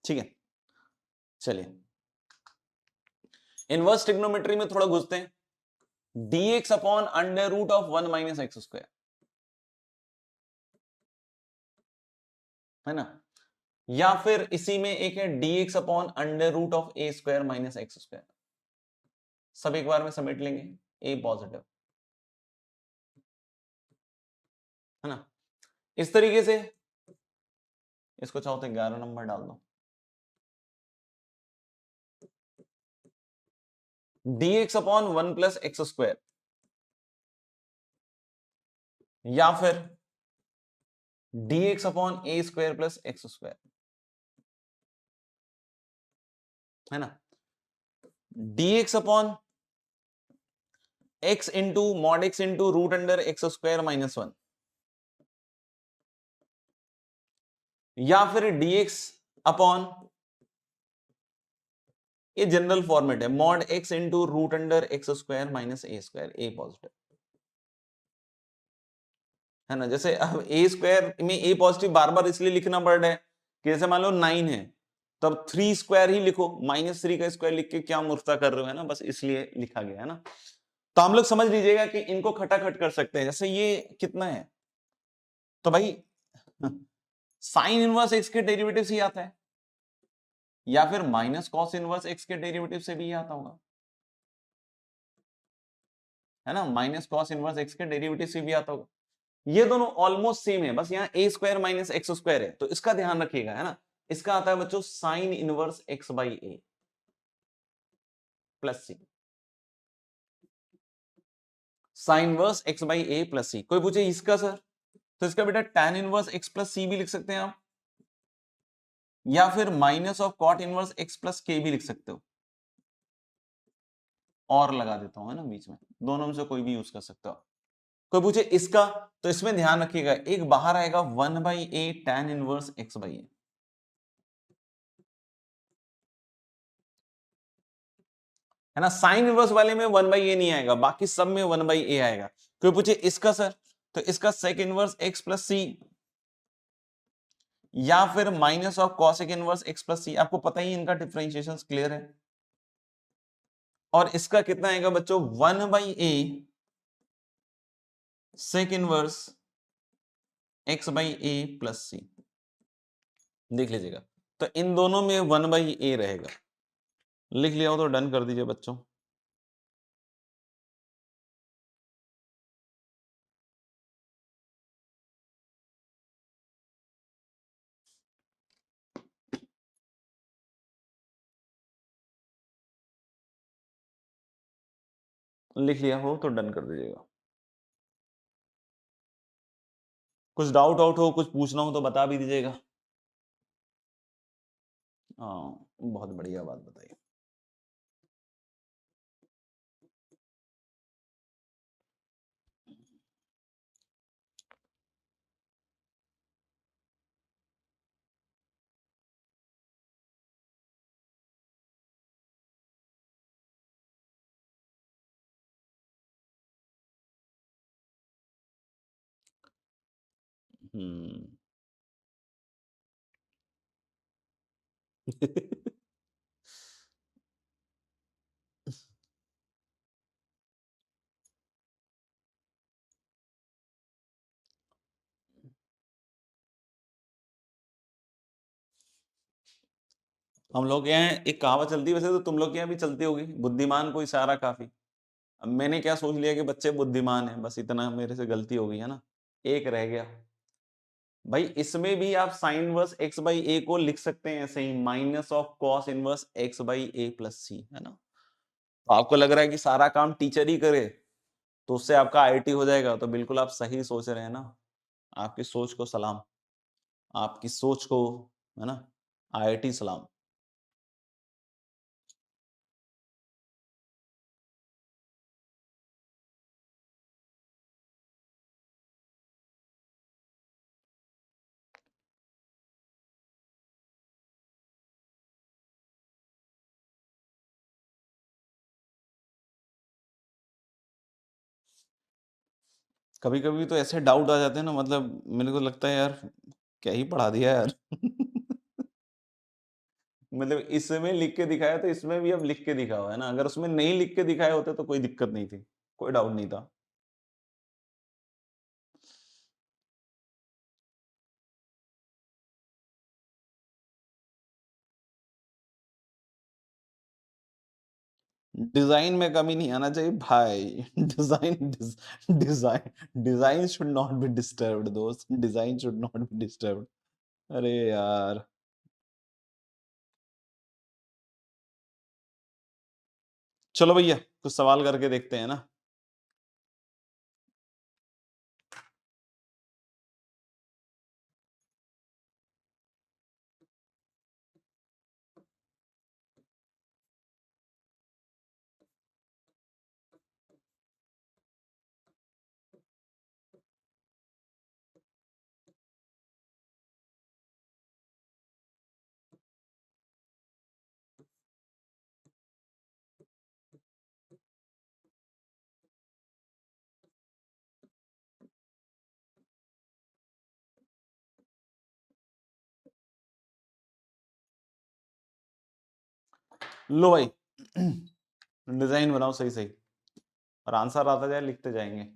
ठीक है, चलिए इनवर्स ट्रिग्नोमेट्री में थोड़ा घुसते हैं। dx upon under root of 1 minus x square, है ना, या फिर इसी में एक है dx upon under root of a square minus x square, सब एक बार में समेट लेंगे, ए पॉजिटिव, है ना। इस तरीके से इसको चाहो तो 11 नंबर डाल दो, dx upon 1 plus x square, या फिर dx upon a square plus x square, है ना, dx upon x into mod x into root under x square minus 1, या फिर dx अपॉन, ये जनरल फॉर्मेट है, mod x into root under x square minus a square, a positive, है ना। जैसे अब ए स्क्वायर में ए पॉजिटिव बार बार इसलिए लिखना पड़ रहा है कि जैसे मान लो 9 है तो अब 3 स्क्वायर ही लिखो, -3 का स्क्वायर लिख के क्या मूर्खता कर रहे हो, है ना, बस इसलिए लिखा गया, है ना। तो हम लोग समझ लीजिएगा कि इनको खटाखट कर सकते हैं, जैसे ये कितना है, तो भाई साइन इनवर्स एक्स के डेरिवेटिव से ही आता है, या फिर माइनस कॉस इनवर्स एक्स के डेरिवेटिव से भी आता होगा, है ना, माइनस कॉस इनवर्स एक्स के डेरिवेटिव से भी आता होगा। ये दोनों ऑलमोस्ट सेम है, बस यहाँ ए स्क्वायर माइनस एक्स स्क्वायर है, तो इसका ध्यान रखिएगा, है ना। इसका आता है बच्चों sine inverse x by a, plus c, sine inverse x by a plus c. कोई पूछे इसका सर, तो इसका बेटा tan inverse x plus c भी लिख सकते हैं आप, या फिर minus of cot inverse x plus के भी लिख सकते हो, और लगा देता हूं है ना बीच में, दोनों में से कोई भी यूज कर सकते हो। कोई पूछे इसका, तो इसमें ध्यान रखिएगा एक बाहर आएगा 1/a tan inverse x by a, है ना। साइन इनवर्स वाले में 1/a नहीं आएगा, बाकी सब में 1/a आएगा। कोई पूछे इसका सर, तो इसका sec inverse x plus c, या फिर minus of cosec inverse x plus c. आपको पता ही इनका डिफरेंशिएशन क्लियर है। और इसका कितना आएगा बच्चों, 1/a sec inverse x by a plus c. देख लीजिएगा, तो इन दोनों में 1/a रहेगा। लिख लिया हो तो डन कर दीजिए बच्चों। लिख लिया हो तो डन कर दीजिएगा। कुछ डाउट आउट हो, कुछ पूछना हो तो बता भी दीजिएगा। हाँ, बहुत बढ़िया बात बताई। हम्म। हम लोग के यहाँ एक कहावत चलती है, वैसे तो तुम लोग के यहाँ भी चलती होगी, बुद्धिमान को इशारा काफी। अब मैंने क्या सोच लिया कि बच्चे बुद्धिमान है, बस इतना मेरे से गलती हो गई है ना, एक रह गया। भाई इसमें भी आप sine inverse x by a को लिख सकते हैं ऐसे ही, minus of cos inverse x by a plus c, है ना। तो आपको लग रहा है कि सारा काम टीचर ही करे तो उससे आपका आईआईटी हो जाएगा, तो बिल्कुल आप सही सोच रहे हैं ना। आपकी सोच को सलाम, आपकी सोच को, है ना, आईआईटी सलाम। कभी कभी तो ऐसे डाउट आ जाते हैं ना, मतलब मेरे को लगता है यार क्या ही पढ़ा दिया यार। मतलब इसमें लिख के दिखाया तो इसमें भी अब लिख के दिखाओ, है ना। अगर उसमें नहीं लिख के दिखाए होते तो कोई दिक्कत नहीं थी, कोई डाउट नहीं था। डिजाइन में कमी नहीं आना चाहिए भाई। Design design should not be disturbed दोस्त, design should not be disturbed. अरे यार, चलो भैया कुछ सवाल करके देखते हैं ना। लो भाई, डिजाइन बनाओ सही सही, और आंसर आता जाए लिखते जाएंगे।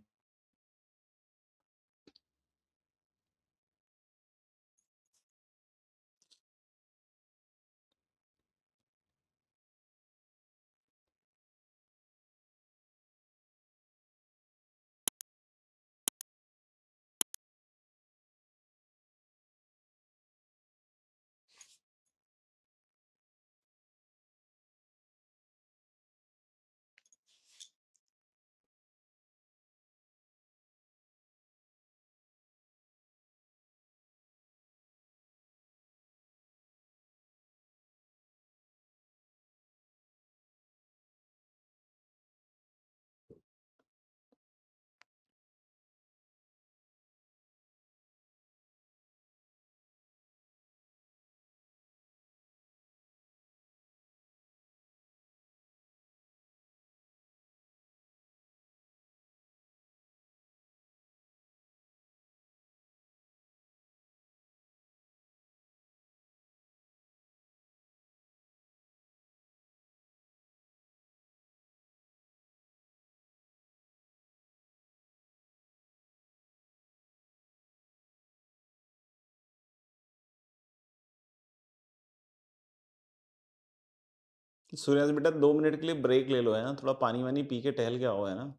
सूर्यास बेटा 2 मिनट के लिए ब्रेक ले लो, है ना, थोड़ा पानी वानी पी के टहल के आओ, है ना।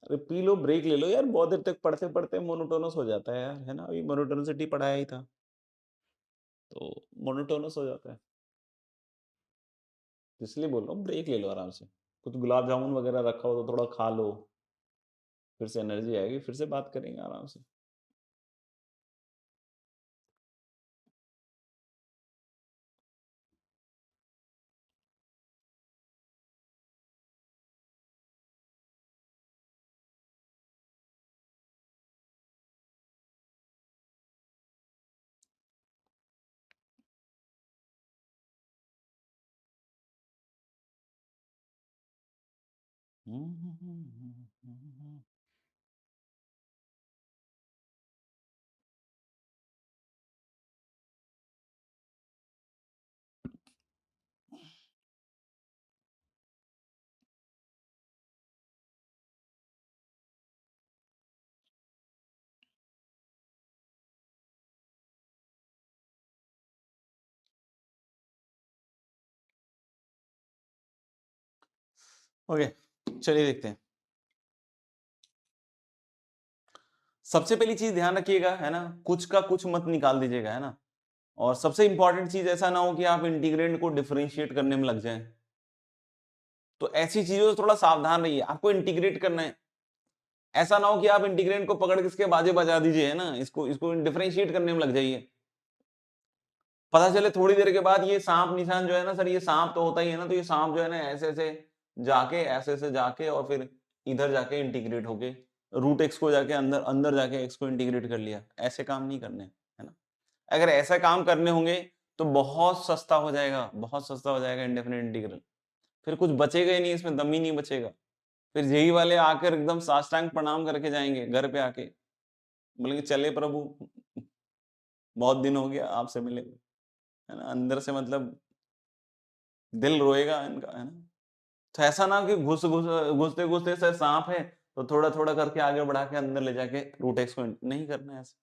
अरे पी लो, ब्रेक ले लो यार, बहुत देर तक पढ़ते पढ़ते मोनोटोनस हो जाता है यार, है ना, अभी मोनोटोनिसिटी पढ़ाया ही था, तो मोनोटोनस हो जाता है, इसलिए बोल रहा हूँ ब्रेक ले लो आराम से। कुछ गुलाब जामुन वगैरह रखा हो तो थोड़ा खा लो, फिर से एनर्जी आएगी, फिर से बात करेंगे आराम से। ओके, चलिए देखते हैं। सबसे पहली चीज ध्यान रखिएगा, है ना, कुछ का कुछ मत निकाल दीजिएगा, है ना। और सबसे इंपॉर्टेंट चीज ऐसा ना हो कि आप इंटीग्रेंट को डिफरेंशिएट करने में लग जाएं, तो ऐसी चीजों से थोड़ा सावधान रहिए। आपको इंटीग्रेट करना है, ऐसा ना हो कि आप इंटीग्रेंट को पकड़ के इसके बाजे बजा दीजिए, है ना, इसको इसको डिफरेंशिएट करने में लग जाइए, पता चले थोड़ी देर के बाद ये सांप निशान जो है ना, सर ये सांप तो होता ही है ना, तो ये सांप जो है ना ऐसे ऐसे जाके, ऐसे ऐसे जाके और फिर इधर जाके इंटीग्रेट होके रूट एक्स को जाके अंदर अंदर जाके एक्स को इंटीग्रेट कर लिया। ऐसे काम नहीं करने, है ना। अगर ऐसा काम करने होंगे तो बहुत सस्ता हो जाएगा, बहुत सस्ता हो जाएगा इंडेफिनिट इंटीग्रल, फिर कुछ बचेगा ही नहीं, इसमें दम ही नहीं बचेगा। फिर यही वाले आकर एकदम साष्टांग प्रणाम करके जाएंगे घर पे आके, बोलेंगे चले प्रभु, बहुत दिन हो गया आपसे मिले, है ना, अंदर से मतलब दिल रोएगा इनका, है ना। तो ऐसा ना कि घुसते घुसते सर सांप है तो थोड़ा थोड़ा करके आगे बढ़ा के अंदर ले जाके रूट एक्स को नहीं करना है। ऐसा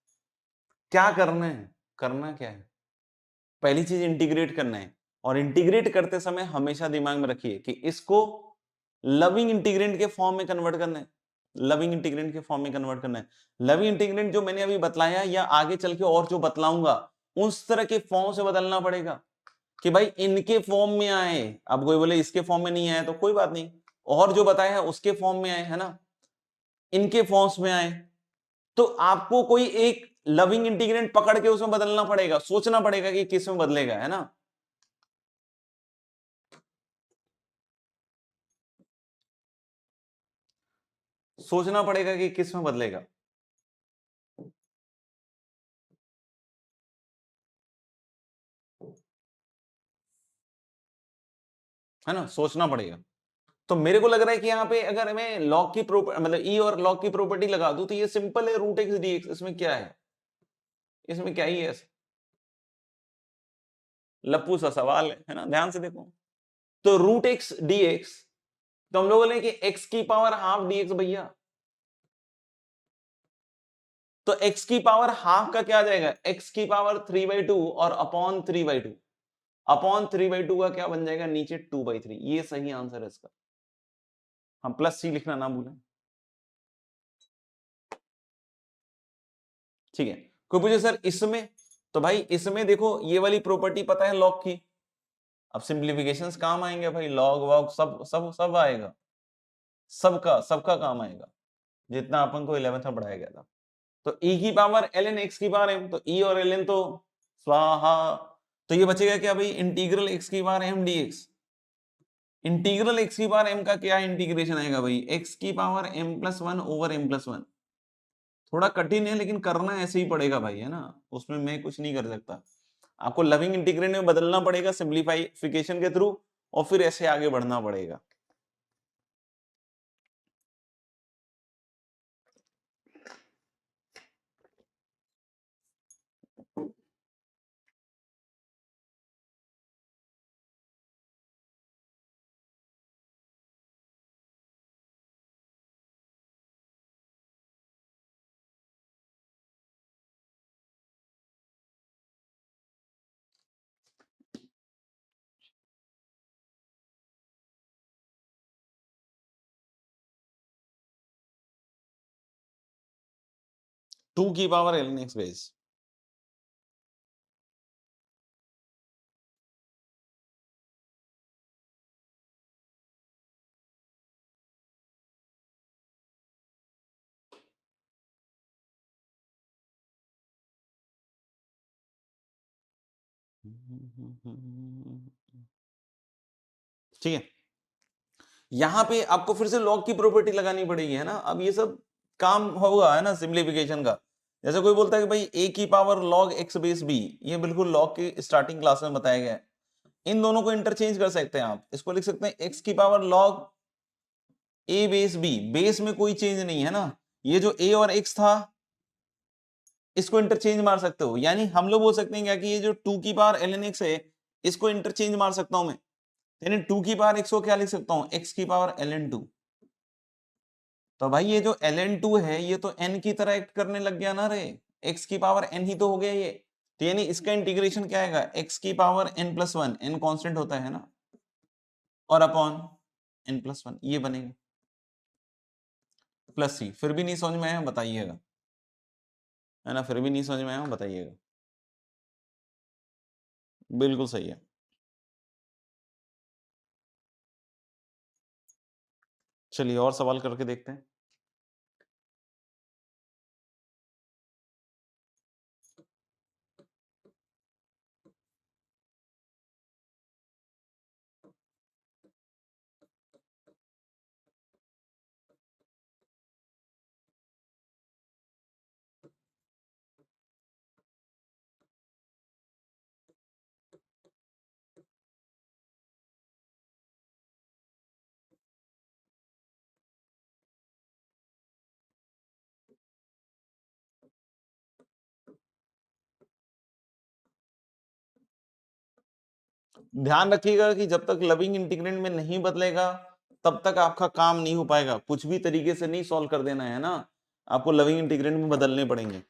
क्या करना है, करना क्या है, पहली चीज इंटीग्रेट करना है, और इंटीग्रेट करते समय हमेशा दिमाग में रखिए कि इसको लविंग इंटीग्रेंट के फॉर्म में कन्वर्ट करना है, लविंग इंटीग्रेंट के फॉर्म में कन्वर्ट करना है। लविंग इंटीग्रेंट जो मैंने अभी बतलाया या आगे चल के और जो बतलाऊंगा उस तरह के फॉर्म से बदलना पड़ेगा कि भाई इनके फॉर्म में आए। अब कोई बोले इसके फॉर्म में नहीं आए तो कोई बात नहीं, और जो बताया है उसके फॉर्म में आए, है ना, इनके फॉर्म्स में आए, तो आपको कोई एक लविंग इंटीग्रेंट पकड़ के उसमें बदलना पड़ेगा, सोचना पड़ेगा कि किस में बदलेगा, है ना। सोचना पड़ेगा कि किस में बदलेगा, है ना, सोचना पड़ेगा। तो मेरे को लग रहा है कि यहाँ पे अगर मैं लॉग की मतलब ई और लॉग की प्रॉपर्टी लगा दूं तो ये सिंपल है, रूट एक्स डी एक्स, इसमें क्या है, इसमें क्या ही है, लप्पू सा सवाल है ना, ध्यान से देखो। तो रूट एक्स डी एक्स, तो हम लोग बोले कि एक्स की पावर हाफ डी एक्स भैया, तो x की पावर हाफ का क्या आ जाएगा, x की पावर 3/2 और अपॉन 3/2, अपॉन 3/2 का क्या बन जाएगा नीचे 2/3, ये सही आंसर है इसका। हम प्लस सी लिखना ना भूलें, ठीक है। कोई पूछे सर इसमें, तो भाई इसमें देखो ये वाली प्रॉपर्टी पता है लॉग की, अब सिंप्लीफिकेशंस काम आएंगे भाई, लॉग वॉग सब सब सब आएगा, सबका सबका काम आएगा, जितना अपन को 11th में पढ़ाया गया था। तो e की पावर ln x की पावर m, तो e और ln तो स्वाहा, तो ये बचेगा क्या भाई, इंटीग्रल x की power m dx, integral x की पावर m का क्या इंटीग्रेशन आएगा भाई, x की पावर m+1 ओवर m+1। थोड़ा कठिन है लेकिन करना ऐसे ही पड़ेगा भाई, है ना, उसमें मैं कुछ नहीं कर सकता। आपको लविंग इंटीग्रेंड में बदलना पड़ेगा सिंप्लीफिकेशन के थ्रू, और फिर ऐसे आगे बढ़ना पड़ेगा। टू की पावर ln x बेस। ठीक है, यहां पे आपको फिर से लॉग की प्रॉपर्टी लगानी पड़ेगी, है ना। अब ये सब काम होगा, है ना, सिंप्लीफिकेशन का। जैसे कोई बोलता है कि भाई a की power log x base b, ये बिल्कुल लॉग की स्टार्टिंग क्लास में बताया गया है। इन दोनों को इंटरचेंज कर सकते हैं आप, इसको लिख सकते हैं x की power log a base b, base में कोई चेंज नहीं है ना, ये जो a और x था इसको इंटरचेंज मार सकते हो, यानी हम लोग बोल सकते हैं क्या कि ये जो 2 की पावर ln x है इसको इंटरचेंज मार सकता हूं मैं, यानी 2 की पावर x को क्या लिख सकता हूं, x की पावर ln 2। तो भाई ये जो ln 2 है ये तो n की तरह एक्ट करने लग गया ना रे, x की पावर n ही तो हो गया ये। तो यानी इसका इंटीग्रेशन क्या आएगा, x की power n plus one, n constant होता है ना, और अपॉन n प्लस वन, ये बनेगा प्लस c। फिर भी नहीं समझ में आया बताइएगा, है ना, फिर भी नहीं समझ में आया बताइएगा। बिल्कुल सही है। चलिए और सवाल करके देखते हैं। ध्यान रखिएगा कि जब तक लविंग इंटीग्रेंड में नहीं बदलेगा तब तक आपका काम नहीं हो पाएगा, कुछ भी तरीके से नहीं सॉल्व कर देना है ना, आपको लविंग इंटीग्रेंड में बदलने पड़ेंगे।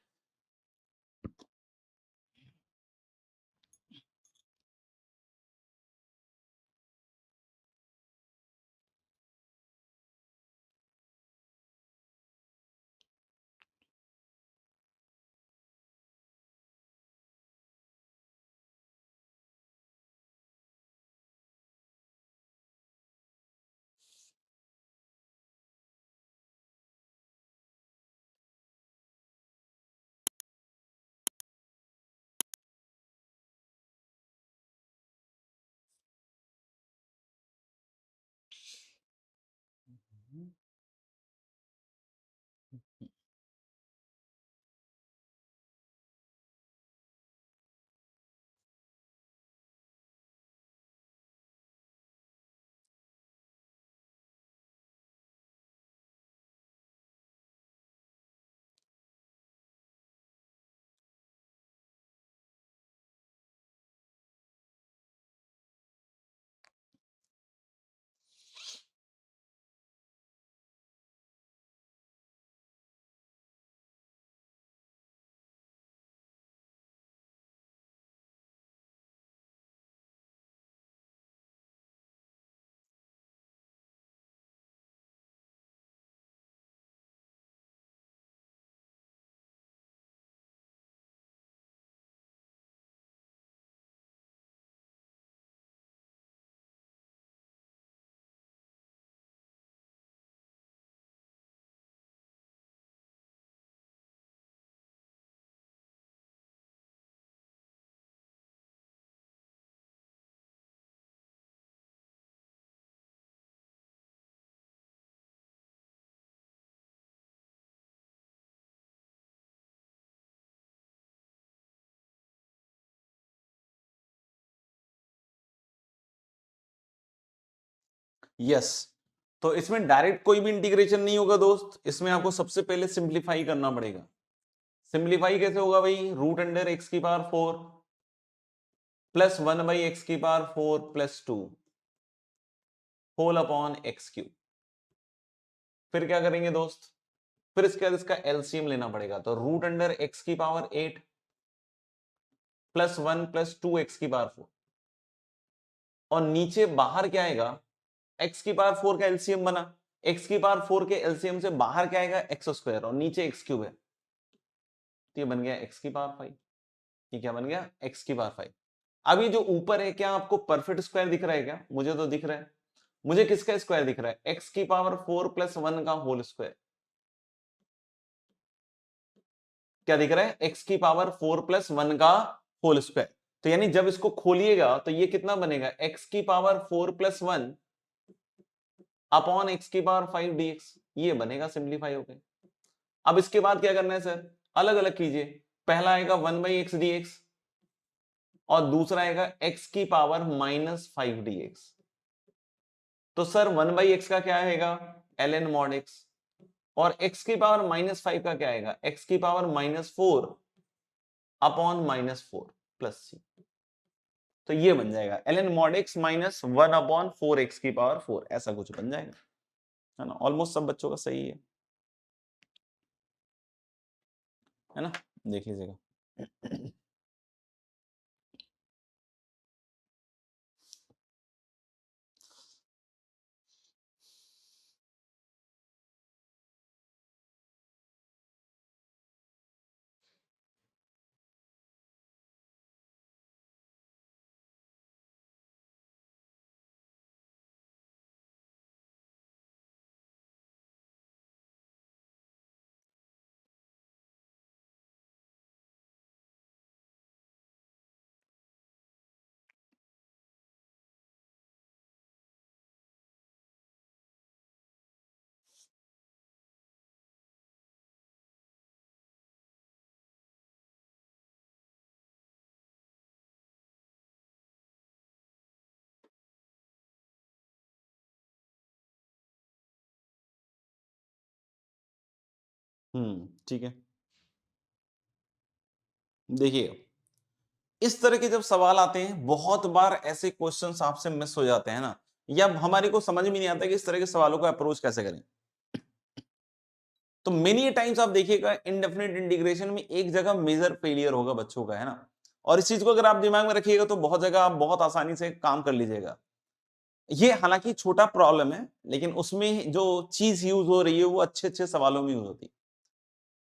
यस, तो इसमें डायरेक्ट कोई भी इंटीग्रेशन नहीं होगा दोस्त, इसमें आपको सबसे पहले सिंप्लीफाई करना पड़ेगा। सिंप्लीफाई कैसे होगा भाई? रूट अंडर एक्स की पावर 4 प्लस 1 बाई एक्स की power 4 plus 2 whole upon x cube. फिर क्या करेंगे दोस्त? फिर इसके बाद इसका एलसीएम लेना पड़ेगा, तो रूट अंडर एक्स की पावर 8 प्लस 1 प्लस 2 एक्स की पावर 4, और नीचे बाहर क्या आएगा? एक्स की पावर 4 का एलसीएम बना, एक्स की पावर 4 के एलसीएम से बाहर क्या आएगा? एक्स स्क्वायर, और नीचे एक्स क्यूब है, तो ये बन गया एक्स की पावर 5। ये क्या बन गया? एक्स की पावर 5। अब ये जो ऊपर है, क्या आपको परफेक्ट स्क्वायर दिख रहा है क्या? मुझे तो दिख रहा है। मुझे किसका स्क्वायर दिख रहा है? एक्स की पावर 4 प्लस 1 का होल स्क्वायर। क्या दिख रहा है? एक्स की पावर 4 प्लस 1 का होल स्क्वायर। तो यानी जब इसको खोलिएगा तो ये कितना बनेगा? एक्स की पावर 4 प्लस 1 अपॉन एक्स की पावर 5 dx। ये बनेगा, सिंप्लीफाई हो गए। अब इसके बाद क्या करना है सर? अलग अलग कीजिए। पहला आएगा 1 बाई एक्स डी एक्स, और दूसरा आएगा एक्स की पावर -5 dx। तो सर 1 बाई एक्स का क्या आएगा? ln मॉड एक्स, और x की पावर -5 का क्या आएगा? x की पावर -4 अपॉन -4 प्लस सी। तो ये बन जाएगा ln mod x minus 1 upon 4x की पावर 4, ऐसा कुछ बन जाएगा, है ना? ऑलमोस्ट सब बच्चों का सही है ना? देख लीजिएगा। ठीक है। देखिए, इस तरह के जब सवाल आते हैं, बहुत बार ऐसे क्वेश्चंस आपसे मिस हो जाते हैं ना, या हमारे को समझ में नहीं आता कि इस तरह के सवालों को अप्रोच कैसे करें। तो मेनी टाइम्स आप देखिएगा इंडेफिनिट इंटीग्रेशन में एक जगह मेजर फेलियर होगा बच्चों का, है ना? और इस चीज को अगर आप दिमाग में रखिएगा तो बहुत जगह आप बहुत आसानी से काम कर लीजिएगा। ये हालांकि छोटा प्रॉब्लम है, लेकिन उसमें जो चीज यूज हो रही है वो अच्छे अच्छे सवालों में यूज होती है,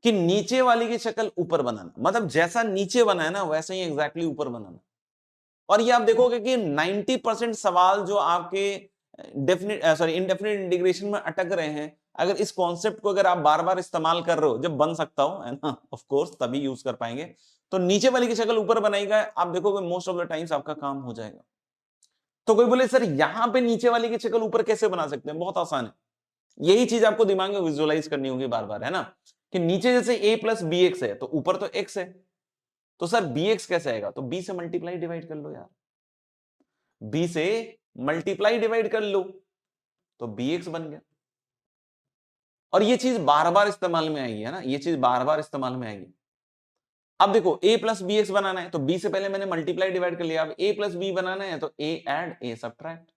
कि नीचे वाली की शक्ल ऊपर बनाना, मतलब जैसा नीचे बना है ना वैसा ही एग्जैक्टली ऊपर बनाना। और ये आप देखोगे कि 90% सवाल जो आपके डेफिनिट सॉरी इंडेफिनिट इंटीग्रेशन में अटक रहे हैं, अगर इस कॉन्सेप्ट को अगर आप बार बार इस्तेमाल कर रहे हो, जब बन सकता हो, है ना, ऑफ कोर्स तभी यूज कर पाएंगे। तो नीचे वाली की शक्ल ऊपर बनाएगा, आप देखोगे मोस्ट ऑफ द टाइम्स आपका काम हो जाएगा। तो कोई बोले सर यहां पे नीचे वाली की शक्ल ऊपर कैसे बना सकते हैं? बहुत आसान है। यही चीज आपको दिमाग में विजुअलाइज करनी होगी बार बार, है ना, कि नीचे जैसे a प्लस बी एक्स है तो ऊपर तो x है, तो सर बी एक्स कैसे आएगा? तो b से मल्टीप्लाई डिवाइड कर लो यार, b से मल्टीप्लाई डिवाइड कर लो, तो bx बन गया। और ये चीज बार बार इस्तेमाल में आएगी, है ना, ये चीज बार बार इस्तेमाल में आएगी। अब देखो a प्लस बी एक्स बनाना है तो b से पहले मैंने मल्टीप्लाई डिवाइड कर लिया, अब a प्लस बी बनाना है तो a add a subtract,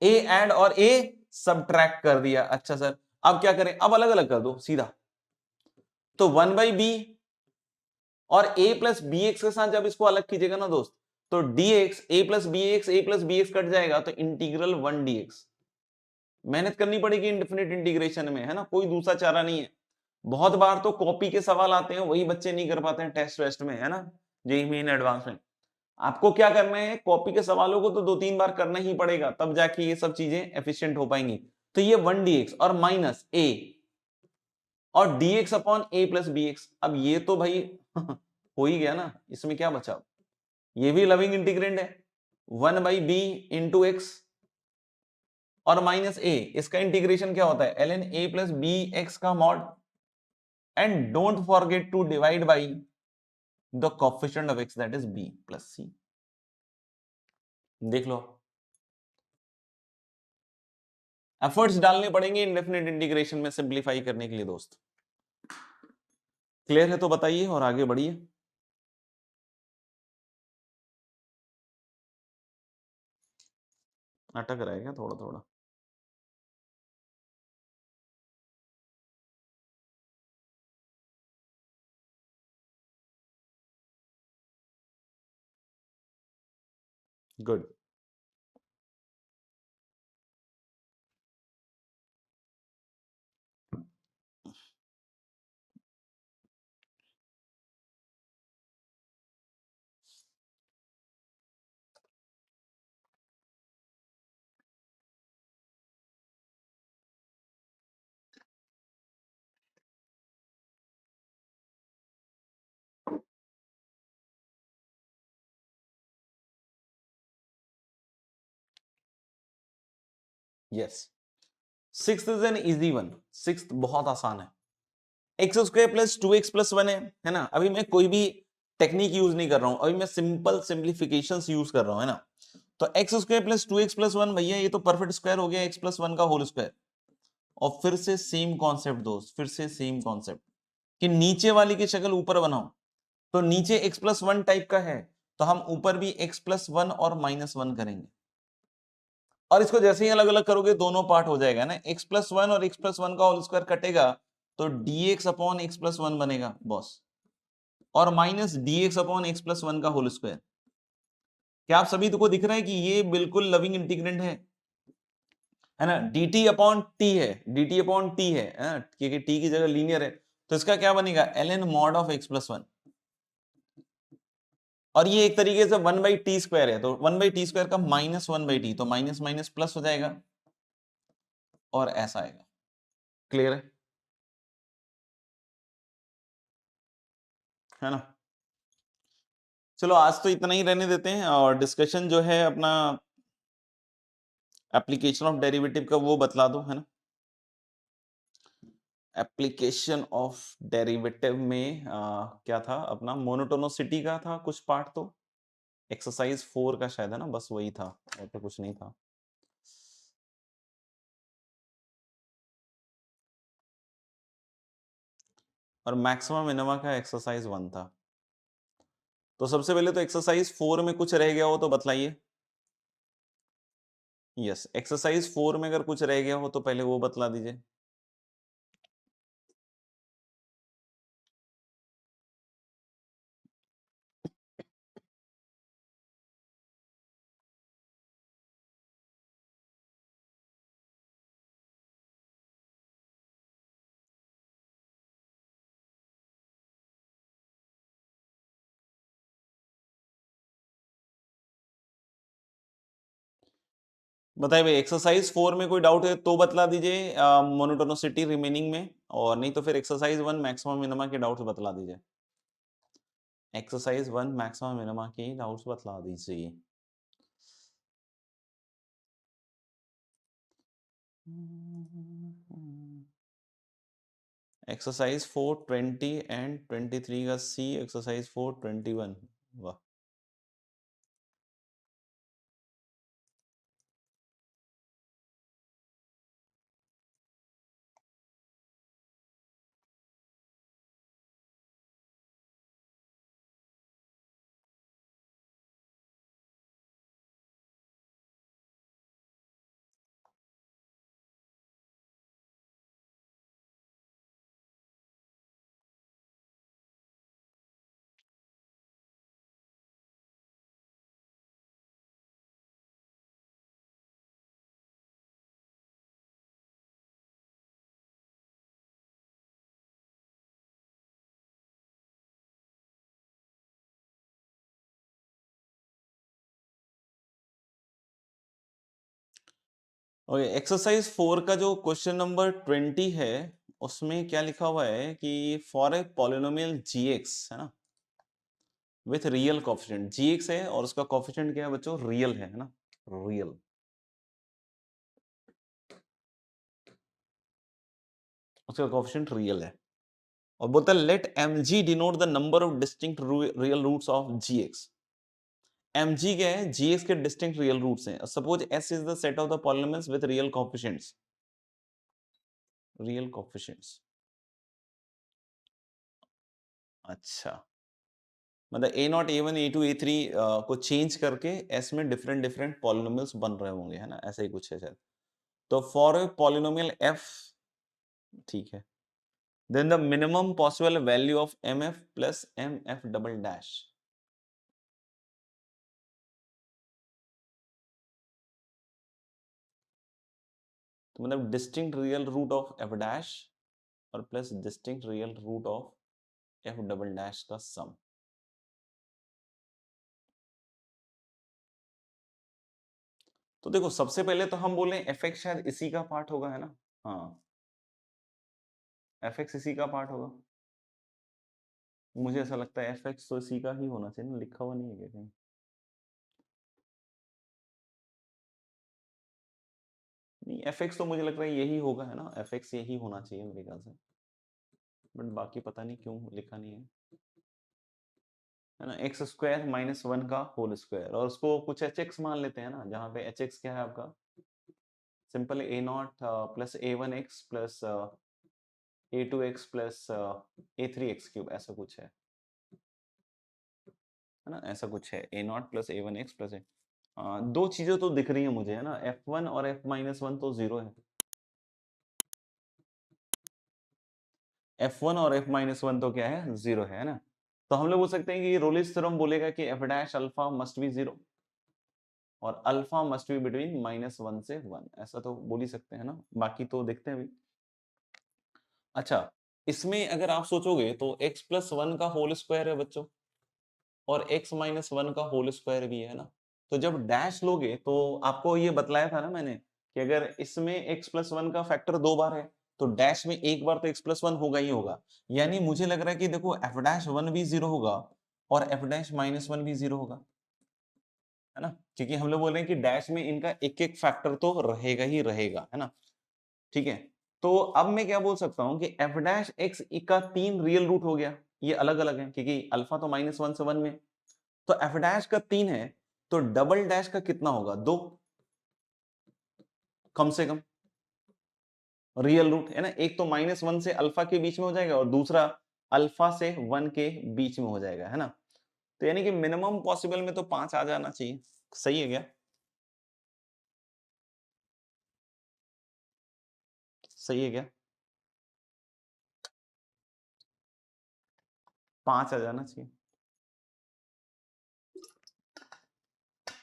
a add और a सब्ट्रैक्ट कर दिया। अच्छा सर अब क्या करें? अब अलग अलग कर दो सीधा, तो 1 बाई बी और a प्लस बी एक्स के साथ जब इसको अलग कीजिएगा ना दोस्त, तो dx a plus b x a plus b x cut जाएगा, तो इंटीग्रल 1 dx। मेहनत करनी पड़ेगी इंडेफिनिट इंटीग्रेशन में, है ना, कोई दूसरा चारा नहीं है। बहुत बार तो कॉपी के सवाल आते हैं, वही बच्चे नहीं कर पाते हैं टेस्ट वेस्ट में, है ना, जेईई मेन एडवांस में। आपको क्या करना है? कॉपी के सवालों को तो 2-3 बार करना ही पड़ेगा, तब जाके ये सब चीजें एफिशिएंट हो पाएंगी। तो ये 1 dx और माइनस a और dx upon a plus b x. अब ये तो भाई हो ही गया ना, इसमें क्या बचा? ये भी लविंग इंटीग्रेंड है, 1 बाई बी इंटू एक्स और माइनस ए, इसका इंटीग्रेशन क्या होता है? ln a plus b x का mod, and don't forget to divide by the coefficient of x that is b plus c। देख लो, एफर्ट्स डालने पड़ेंगे इंडेफिनिट इंटीग्रेशन में सिंप्लीफाई करने के लिए दोस्त। क्लियर है तो बताइए और आगे बढ़िए। अटक रहा है क्या थोड़ा थोड़ा? Good. Yes, sixth is an easy one. Sixth बहुत आसान है। X square plus two x plus one है ना। अभी मैं कोई भी टेक्निक यूज नहीं कर रहा हूं, अभी मैं सिंपल सिंप्लीफिकेशन यूज कर रहा हूं, है ना। तो x square plus two x plus one, भैया ये तो परफेक्ट स्क्वायर हो गया एक्स प्लस वन का होल स्क्वायर। और फिर से सेम कॉन्सेप्ट दोस्त, फिर से सेम कॉन्सेप्ट कि नीचे वाली की शक्ल ऊपर बनाओ। तो नीचे एक्स प्लस वन टाइप का है, तो हम ऊपर भी एक्स प्लस वन और माइनस वन करेंगे। और इसको जैसे ही अलग अलग करोगे दोनों पार्ट हो जाएगा ना, एक्स प्लस वन और एक्स प्लस वन का होल स्क्वायर कटेगा तो dx upon x plus one बनेगा बॉस, और minus dx upon x plus one का होल स्क्वायर। क्या आप सभी को दिख रहा है कि ये बिल्कुल लविंग इंटीग्रेंट है ना। dt अपॉन टी है, dt अपॉन टी है ना, क्योंकि t की जगह लीनियर है, तो इसका क्या बनेगा ln mod of x plus one. और ये एक तरीके से वन बाई टी स्क्वायर है, तो वन बाई टी स्क्वायर का माइनस वन बाई टी, तो माइनस माइनस प्लस हो जाएगा और ऐसा आएगा। क्लियर है ना। चलो आज तो इतना ही रहने देते हैं, और डिस्कशन जो है अपना एप्लीकेशन ऑफ डेरिवेटिव का वो बतला दो, है ना। एप्लीकेशन ऑफ डेरिवेटिव में क्या था अपना, मोनोटोनोसिटी का था कुछ पार्ट, तो एक्सरसाइज 4 का शायद, है ना, बस वही था और तो कुछ नहीं था। और मैक्सिमम मिनिमा का एक्सरसाइज 1 था। तो सबसे पहले तो एक्सरसाइज 4 में कुछ रह गया हो तो बतलाइए। यस, एक्सरसाइज 4 में अगर कुछ रह गया हो तो पहले वो बतला दीजिए। बताइए भाई, एक्सरसाइज 4 में कोई डाउट है तो बतला दीजिए मोनोटोनिसिटी रिमेनिंग में, और नहीं तो फिर एक्सरसाइज 1 मैक्सिमम मिनिमा के डाउट्स बतला दीजिए। एक्सरसाइज 1 मैक्सिमम मिनिमा के डाउट्स बतला दीजिए। एक्सरसाइज 420 एंड 23 का सी, एक्सरसाइज 421। वाह। ओके, एक्सरसाइज 4 का जो क्वेश्चन नंबर 20 है उसमें क्या लिखा हुआ है कि फॉर ए पॉलिनोमियल gx, है ना, विथ रियल कोफिशिएंट। gx है और उसका कोफिशिएंट क्या है बच्चों, रियल है ना, रियल, उसका कोफिशिएंट रियल है। और बोलता है let mg denote the number of distinct real roots of gx। mg क्या है, gx के डिस्टिंक्ट रियल रूट्स हैं। Suppose s is the set of the polynomials with real coefficients. Real coefficients. अच्छा, मतलब a nought a one a two a three को change करके S में different different polynomials बन रहे होंगे, है ना, ऐसा ही कुछ है शायद। तो फॉर ए पॉलिनोमियल एफ, ठीक है, then the minimum possible value of m f plus m f double dash. तो मतलब distinct real root of f dash और plus distinct real root of f double dash का sum. तो देखो सबसे पहले तो हम बोले एफ एक्स शायद इसी का पार्ट होगा, है ना। हाँ, एफ एक्स इसी का पार्ट होगा। मुझे ऐसा लगता है एफ एक्स तो इसी का ही होना चाहिए ना, लिखा हुआ नहीं है क्या कहीं। नहीं, एफ एक्स तो मुझे लग रहा है यही होगा, है ना, एफ एक्स यही होना चाहिए मेरे ख्याल से। बट बाकी पता नहीं क्यों लिखा नहीं है ना। एक्स स्क्वायर माइनस वन का होल स्क्वायर, और उसको कुछ एच एक्स मान लेते हैं ना, जहाँ पे एच एक्स क्या है आपका, simple a nought plus a one x plus a two x plus a three x cube, ऐसा कुछ है ना, ऐसा कुछ है, a nought plus a one x plus a. दो चीजें तो दिख रही है मुझे, है ना, एफ वन और एफ माइनस वन तो जीरो है, एफ वन और एफ माइनस वन तो क्या है, जीरो है ना। तो हम लोग बोल सकते हैं कि रोलिस थ्योरम बोलेगा कि f dash alpha must be zero और alpha must be between minus one से वन, ऐसा तो बोल ही सकते हैं ना। बाकी तो देखते हैं अभी। अच्छा, इसमें अगर आप सोचोगे तो x प्लस वन का होल स्क्वायर है बच्चों, और x माइनस वन का होल स्क्वायर भी है ना। तो जब डैश लोगे तो आपको ये बतलाया था ना मैंने कि अगर इसमें x प्लस वन का फैक्टर दो बार है तो डैश में एक बार तो x प्लस वन होगा ही होगा। यानी मुझे लग रहा है कि देखो एफ डैश वन भी जीरो होगा और एफ डैश माइनस वन भी जीरो होगा, है ना, क्योंकि हम लोग बोल रहे हैं कि डैश में इनका एक एक फैक्टर तो रहेगा ही रहेगा, है ना। ठीक है, तो अब मैं क्या बोल सकता हूं कि एफ डैश एक्स का तीन रियल रूट हो गया, ये अलग अलग है क्योंकि अल्फा तो माइनस वन से वन में, तो एफ डैश का तीन है, तो डबल डैश का कितना होगा, दो, कम से कम रियल रूट, है ना। एक तो माइनस वन से अल्फा के बीच में हो जाएगा और दूसरा अल्फा से वन के बीच में हो जाएगा, है ना। तो यानी कि मिनिमम पॉसिबल में तो पांच आ जाना चाहिए, सही है क्या, सही है क्या, पांच आ जाना चाहिए,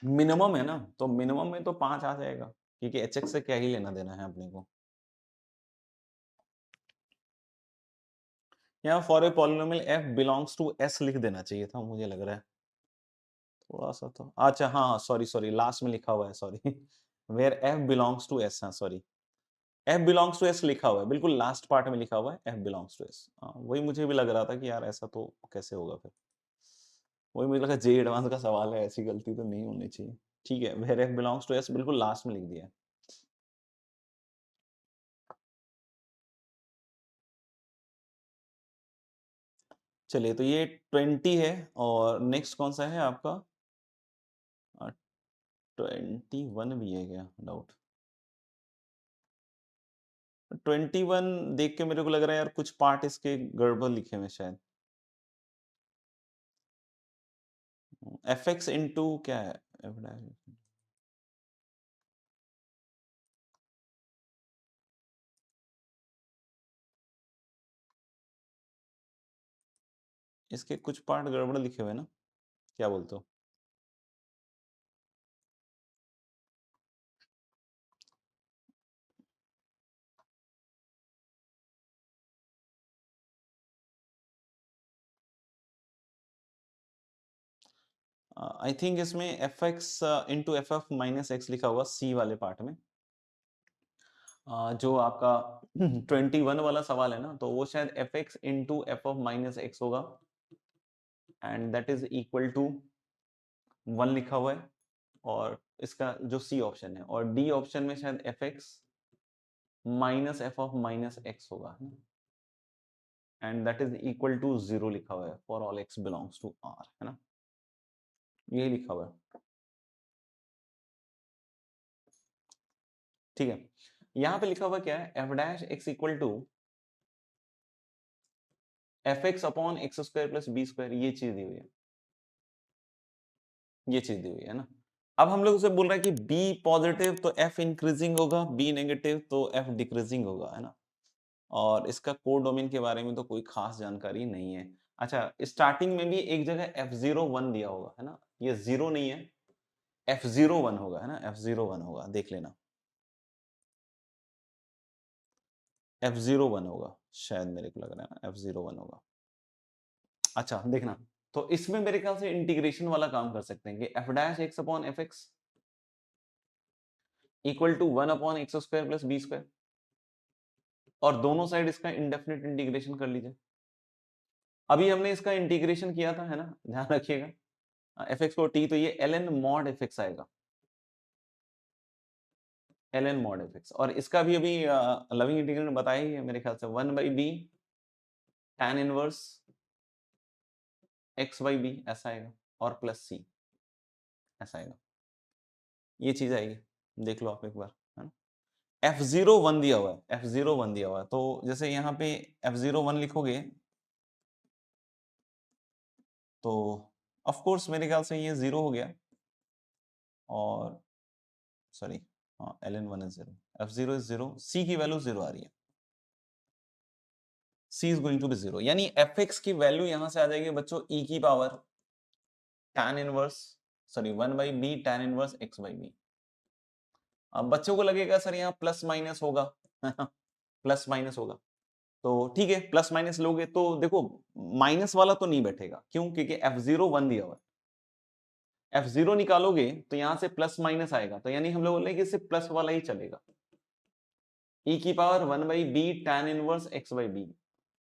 मिनिमम है ना, तो मिनिमम में तो पांच आ जाएगा क्योंकि एच एक्स से क्या ही लेना देना है अपने को। यहाँ for a polynomial f belongs to s लिख देना चाहिए था, मुझे लग रहा है थोड़ा सा तो। अच्छा हाँ, सॉरी सॉरी, लास्ट में लिखा हुआ है, sorry where f belongs to s, हाँ sorry, f belongs to s लिखा हुआ है, बिल्कुल लास्ट पार्ट में लिखा हुआ है एफ बिलोंग्स टू एस। वही मुझे भी लग रहा था कि यार ऐसा तो कैसे होगा फिर, वही मुझे लगा जे एडवांस का सवाल है, ऐसी गलती तो नहीं होनी चाहिए। ठीक है, where f belongs to s बिल्कुल लास्ट में लिख दिया है। चलिए, तो ये 20 है, और नेक्स्ट कौन सा है आपका, 21 भी है क्या, डाउट। 21 देख के मेरे को लग रहा है यार कुछ पार्ट इसके गड़बड़ लिखे हुए शायद। एफ एक्स इंटू क्या है, इसके कुछ पार्ट गड़बड़ लिखे हुए हैं ना, क्या बोलते हो। आई थिंक इसमें F x into F F minus x लिखा हुआ सी वाले पार्ट में। जो आपका 21 वाला सवाल है ना, तो वो शायद f x into f of minus x होगा, and that is equal to one लिखा हुआ है, और इसका जो सी ऑप्शन है, और डी ऑप्शन में शायद f x minus f of minus x होगा, and that is equal to zero लिखा हुआ है for all x belongs to R, है ना, यही लिखा हुआ है। ठीक है, यहां पे लिखा हुआ क्या है, f dash x equal to f x upon x square plus b square, ये चीज दी हुई है, ये चीज दी हुई है ना। अब हम लोग उसे बोल रहे हैं कि बी पॉजिटिव तो एफ इंक्रीजिंग होगा, बी नेगेटिव तो एफ डिक्रीजिंग होगा, है ना। और इसका कोड डोमेन के बारे में तो कोई खास जानकारी नहीं है। अच्छा, स्टार्टिंग में भी एक जगह F01 दिया होगा, है ना, ये जीरो नहीं है, F01 होगा, है ना, F01 होगा, देख लेना, F01 होगा, शायद मेरे को लग रहा है ना F01 होगा। अच्छा देखना, तो इसमें मेरे ख्याल से इंटीग्रेशन वाला काम कर सकते हैं कि f dash x upon f x equal to 1 upon x square plus b square, और दोनों साइड इसका इंडेफिनिट इंटीग्रेशन कर लीजिए। अभी हमने इसका इंटीग्रेशन किया था, है ना, ध्यान रखिएगा, एफ एक्स को टी, तो ये l n mod f x आएगा, l n mod f x, और इसका भी अभी लविंग इंटीग्रल बताया ही है मेरे ख्याल से, 1/b tan इनवर्स x/b ऐसा आएगा, और प्लस सी ऐसा आएगा, ये चीज आएगी, देख लो आप एक बार, है ना। F01 दिया हुआ है, F01 दिया हुआ है, तो जैसे यहाँ पे F01 लिखोगे तो ऑफ कोर्स मेरे ख्याल से ये जीरो हो गया, और सॉरी, हाँ ln1 is zero, F0 is zero, C की वैल्यू जीरो आ रही है, C is going to be zero, यानी fx की वैल्यू यहां से आ जाएगी बच्चों e की power tan inverse, sorry 1/b tan inverse x/b। अब बच्चों को लगेगा सर यहाँ प्लस माइनस होगा प्लस माइनस होगा, तो ठीक है, प्लस माइनस लोगे तो देखो माइनस वाला तो नहीं बैठेगा, क्यों, क्योंकि F01 दिया हुआ है, F0 निकालोगे तो यहां से प्लस माइनस आएगा, तो यानी हम लोग बोले कि सिर्फ प्लस वाला ही चलेगा, e की power 1/b tan inverse x/b,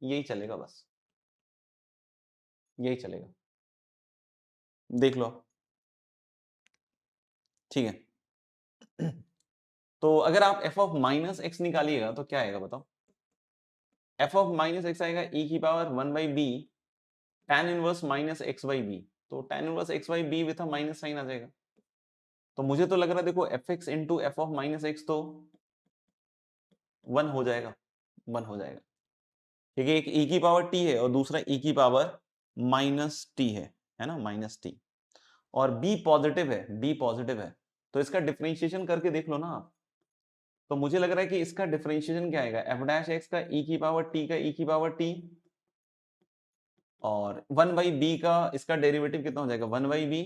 यही चलेगा, बस यही चलेगा, देख लो आप, ठीक है। तो अगर आप f ऑफ माइनस एक्स निकालिएगा तो क्या आएगा बताओ, f ऑफ माइनस एक्स आएगा e की power 1/b tan inverse minus x/b, तो tan inverse x/b with a minus sign आ जाएगा, तो मुझे तो लग रहा है देखो f x into f of minus x तो 1 हो जाएगा, 1 हो जाएगा, क्योंकि एक e की पावर t है और दूसरा e की पावर माइनस t है ना, माइनस t, और b पॉजिटिव है, b पॉजिटिव है, तो इसका डिफरेंशिएशन करके देख लो ना आप, तो मुझे लग रहा है कि इसका डिफरेंशिएशन क्या आएगा, एफ डैश एक्स का e की पावर t का e की पावर t, और 1/b का इसका डेरिवेटिव कितना हो जाएगा, 1/b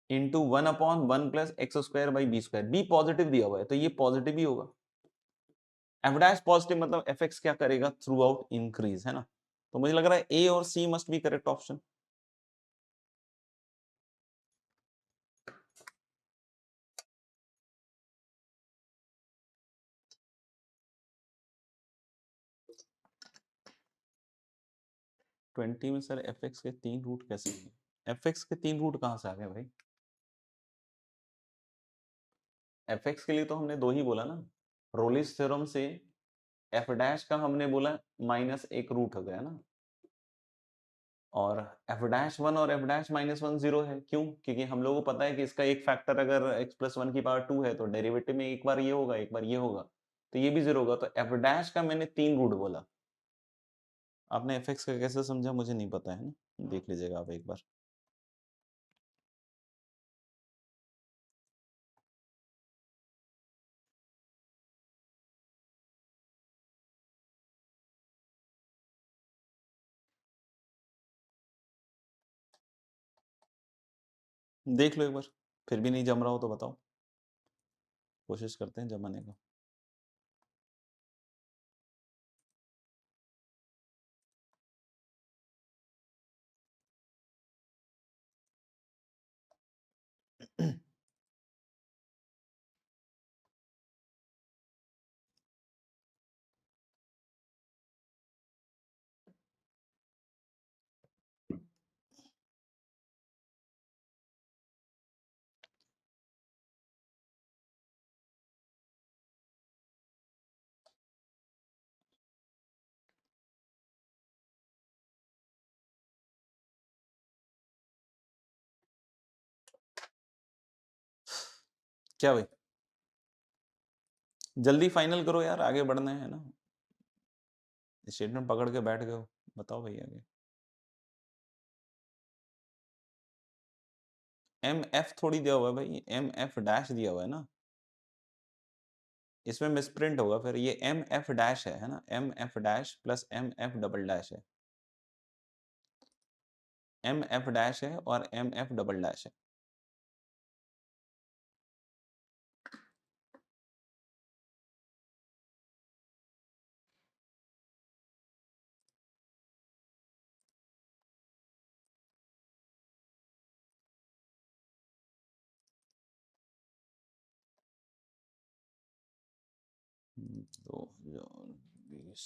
into 1/1 plus x square by b square, b positive दिया हुआ है तो ये पॉजिटिव ही होगा, एफ डैश पॉजिटिव मतलब एफ एक्स क्या करेगा, थ्रू आउट इंक्रीज, है ना, तो मुझे लग रहा है ए और C must be correct option. Twenty में सर एफ एक्स के 3 रूट कैसे हैं? एफ एक्स के 3 रूट कहां से आ गए भाई, एफ एक्स के लिए तो हमने दो ही बोला ना, रोलिस थ्योरम से एफ डैश का हमने बोला माइनस एक रूट हो गया ना, और एफ डैश वन और F dash minus one zero है, क्यों, क्योंकि हम लोगों को पता है कि इसका एक फैक्टर अगर x प्लस वन की पावर 2 है तो डेरिवेटिव में एक बार ये होगा एक बार ये होगा, तो ये भी जीरो होगा, तो एफ डैश का मैंने 3 रूट बोला। आपने एफ एक्स का कैसे समझा मुझे नहीं पता है ना, देख लीजिएगा आप एक बार। देख लो एक बार, फिर भी नहीं जम रहा हो तो बताओ, कोशिश करते हैं जमाने का। क्या भाई, जल्दी फाइनल करो यार, आगे बढ़ना है ना। स्टेटमेंट पकड़ के बैठ गए हो, बताओ भैया आगे। एम एफ थोड़ी दिया हुआ है भाई, एम एफ डैश दिया हुआ है ना, इसमें मिसप्रिंट होगा फिर। ये एम एफ डैश है ना, m f dash plus m f double dash है, एम एफ डैश है और एम एफ डबल डैश है। दो हजार बीस।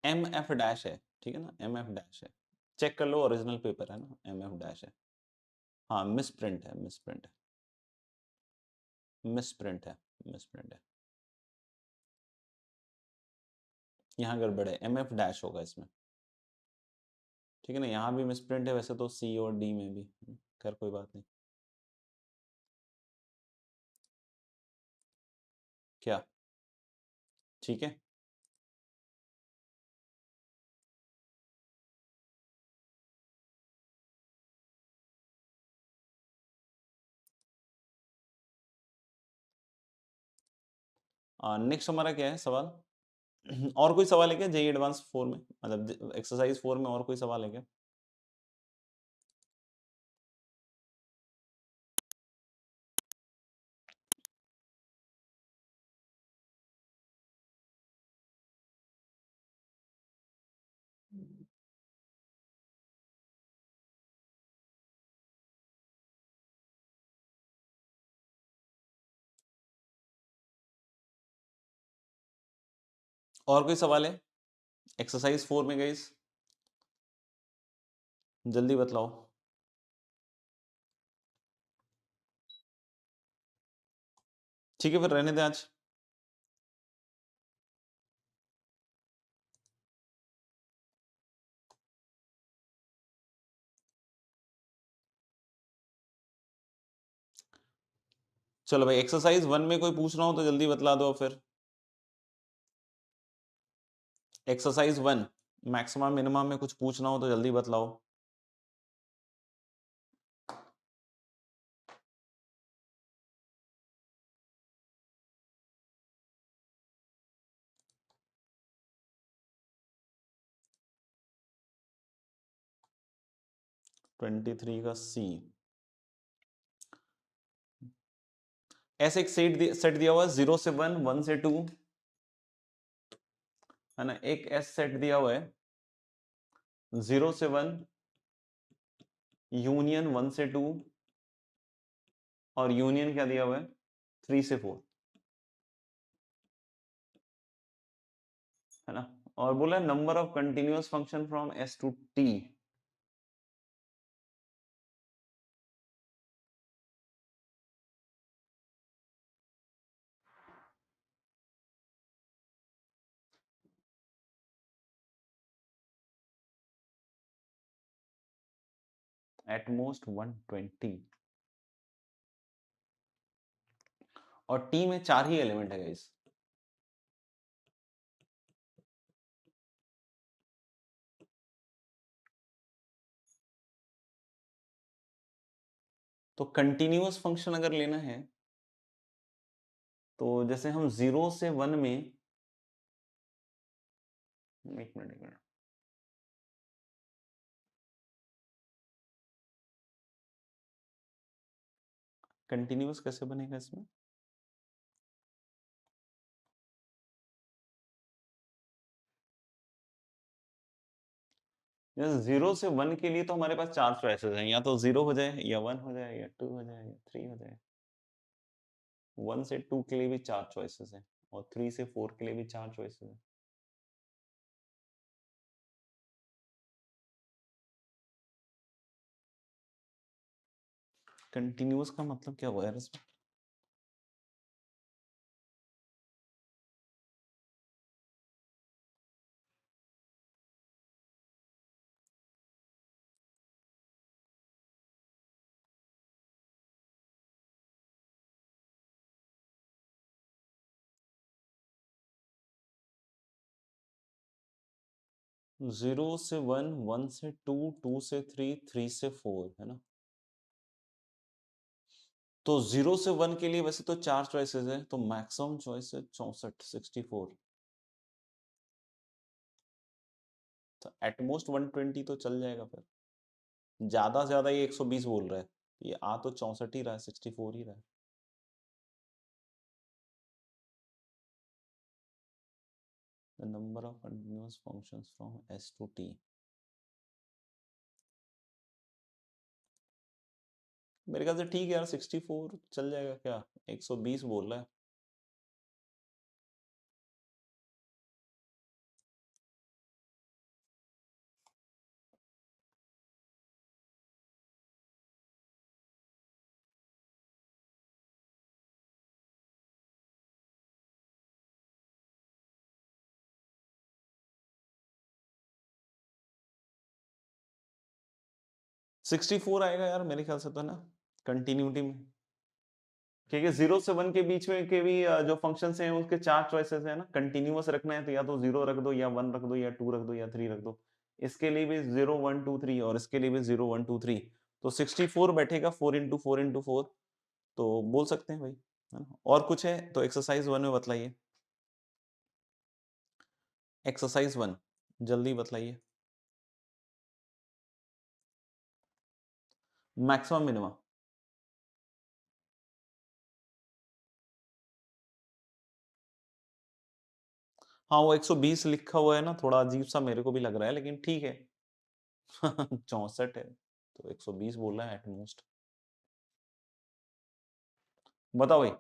एम एफ डैश है, ठीक है ना, एम एफ डैश है, चेक कर लो, ओरिजिनल पेपर है ना, एम एफ डैश है। हाँ मिस प्रिंट है, मिस प्रिंट है, मिस प्रिंट है, मिस प्रिंट है, यहाँ गड़बड़ है, एम एफ डैश होगा इसमें, ठीक है ना, यहाँ भी मिस प्रिंट है वैसे तो, सी और डी में भी, खैर कोई बात नहीं। क्या, ठीक है। नेक्स्ट हमारा क्या है सवाल? और कोई सवाल है क्या जेई एडवांस 4 में, मतलब एक्सरसाइज 4 में और कोई सवाल है क्या? और कोई सवाल है एक्सरसाइज 4 में गाइस? जल्दी बतलाओ। ठीक है फिर रहने दें आज। चलो भाई, एक्सरसाइज 1 में कोई पूछ रहा हो तो जल्दी बतला दो फिर। एक्सरसाइज 1 मैक्सिमम मिनिमम में कुछ पूछना हो तो जल्दी बतलाओ। ट्वेंटी थ्री का सी, ऐसे एक सेट दिया हुआ है 0 से 1, 1 से 2, है ना, एक एस सेट दिया हुआ है 0 से 1, यूनियन 1 से 2, और यूनियन क्या दिया हुआ है 3 से 4, है ना। और बोला number of continuous function from s to t, at most 120, और टी में 4 ही एलिमेंट है गाइस। तो कंटिन्यूअस फंक्शन अगर लेना है तो जैसे हम 0 से 1 में, एक मिनट, कंटिन्यूअस कैसे बनेगा इसमें? जैसे 0 से 1 के लिए तो हमारे पास 4 चॉइसेस हैं, या तो 0 हो जाए, या 1 हो जाए, या 2 हो जाए, या 3 हो जाए। 1 से 2 के लिए भी 4 चॉइसेस हैं, और 3 से 4 के लिए भी 4 चॉइसेस हैं। कंटिन्यूअस का मतलब क्या हुआ यार इसमें? जीरो से वन, वन से टू, टू से थ्री, थ्री से फोर, है ना? तो जीरो से वन के लिए वैसे तो 4 चॉइसेस है, तो मैक्सिमम चॉइस है 64, 64। तो एटमोस्ट 120 तो चल जाएगा फिर। ज्यादा से ज्यादा ये 120 बोल रहा है, ये आ तो 64 ही रहा है, 64 ही रहा है। The number of continuous functions from S to T. मेरे ख्याल से ठीक है यार, 64 चल जाएगा क्या? 120 बोल रहा है। सिक्सटी फोर आएगा यार मेरे ख्याल से तो ना, कंटिन्यूटी में। क्योंकि जीरो से वन के बीच में के भी जो फंक्शंस हैं उसके 4 चॉइसेस है ना। कंटिन्यूअस रखना है तो या तो जीरो रख दो, या वन रख दो, या टू रख दो, या थ्री रख दो। इसके लिए भी 0 1 2 3, और इसके लिए भी 0 1 2 3। तो 64 बैठेगा 4 इंटू 4 इंटू 4। तो बोल सकते हैं भाई, है ना? और कुछ है तो एक्सरसाइज 1 में बतलाइए। एक्सरसाइज 1 जल्दी बतलाइए। Maximum minimum. हाँ, वो 120 लिखा हुआ है ना, थोड़ा अजीब सा मेरे को भी लग रहा है, लेकिन ठीक है। 64 है तो 120 बोल रहा है एटमोस्ट। बताओ भाई।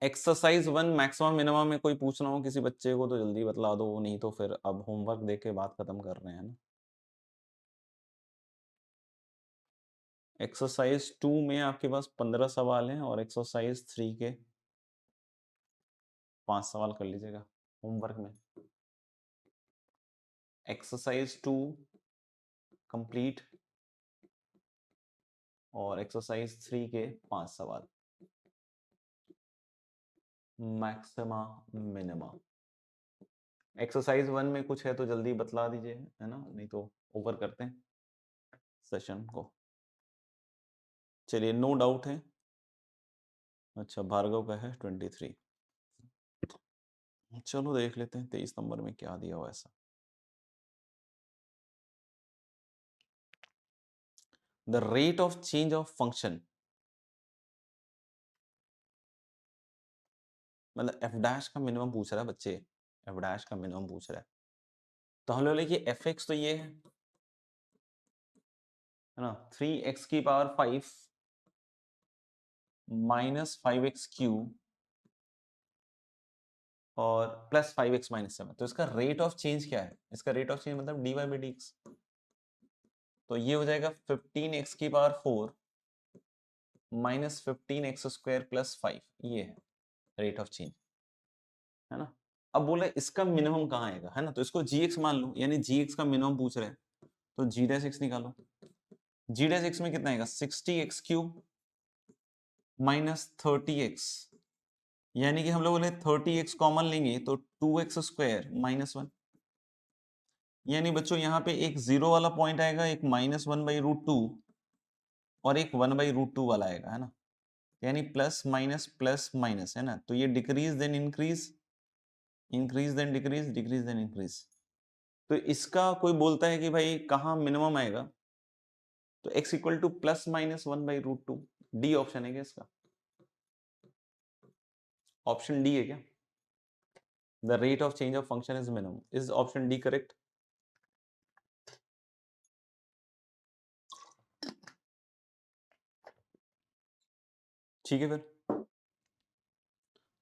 एक्सरसाइज 1 मैक्सिमम मिनिमम में कोई पूछना हो किसी बच्चे को तो जल्दी बतला दो, नहीं तो फिर अब होमवर्क दे के बात खत्म कर रहे हैं ना। एक्सरसाइज 2 में आपके पास 15 सवाल हैं, और एक्सरसाइज 3 के 5 सवाल कर लीजिएगा होमवर्क में। एक्सरसाइज 2 कंप्लीट, और एक्सरसाइज 3 के 5 सवाल। Maxima minima. एक्सरसाइज 1 में कुछ है तो जल्दी बतला दीजिए, है ना, नहीं तो ओवर करते हैं सेशन को। चलिए, नो डाउट है। अच्छा, भार्गव का है 23। चलो देख लेते हैं 23 नंबर में क्या दिया हुआ ऐसा। The rate of change of function, मतलब एफ डैश का मिनिमम पूछ रहा है बच्चे, एफ डैश का मिनिमम पूछ रहा है। तो हम लोग लिखिए एफ एक्स तो ये है ना, 3x की पावर 5 माइनस 5x क्यूब और प्लस 5x माइनस 7। तो इसका रेट ऑफ चेंज क्या है? इसका रेट ऑफ चेंज मतलब dy बाई डी एक्स। तो ये हो जाएगा 15x की power 4 minus 15x square plus 5। ये है रेट ऑफ चेंज, है ना। अब बोले इसका मिनिमम कहाँ आएगा, है ना, तो इसको जी एक्स मान लो, यानी जी एक्स का मिनिमम पूछ रहे हैं, तो जी डैश एक्स निकालो। जी डैश एक्स में कितना आएगा? 60x क्यूब माइनस 30x, यानी कि हम लोग बोले 30x कॉमन लेंगे तो 2x स्क्वायर माइनस 1। यानी बच्चों यहाँ पे एक जीरो वाला पॉइंट आएगा, एक माइनस 1/√2, और एक 1/√2 वाला आएगा, है ना। यानी प्लस माइनस है ना। तो ये decrease then increase, increase then decrease, decrease then increase. तो इसका कोई बोलता है कि भाई कहाँ मिनिमम आएगा, तो x equal two plus minus 1/√2। D option है क्या इसका? ऑप्शन डी है क्या? The rate of change of function is minimum. Is option D correct? ठीक है फिर।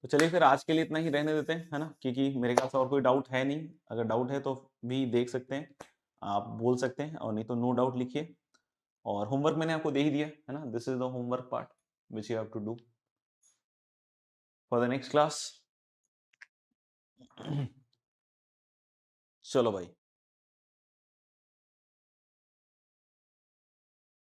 तो चलिए फिर आज के लिए इतना ही रहने देते हैं, है ना, क्योंकि मेरे ख्याल से और कोई डाउट है नहीं। अगर डाउट है तो भी देख सकते हैं, आप बोल सकते हैं, और नहीं तो नो डाउट लिखिए। और होमवर्क मैंने आपको दे ही दिया है ना, this is the homework part which you have to do for the next class. चलो भाई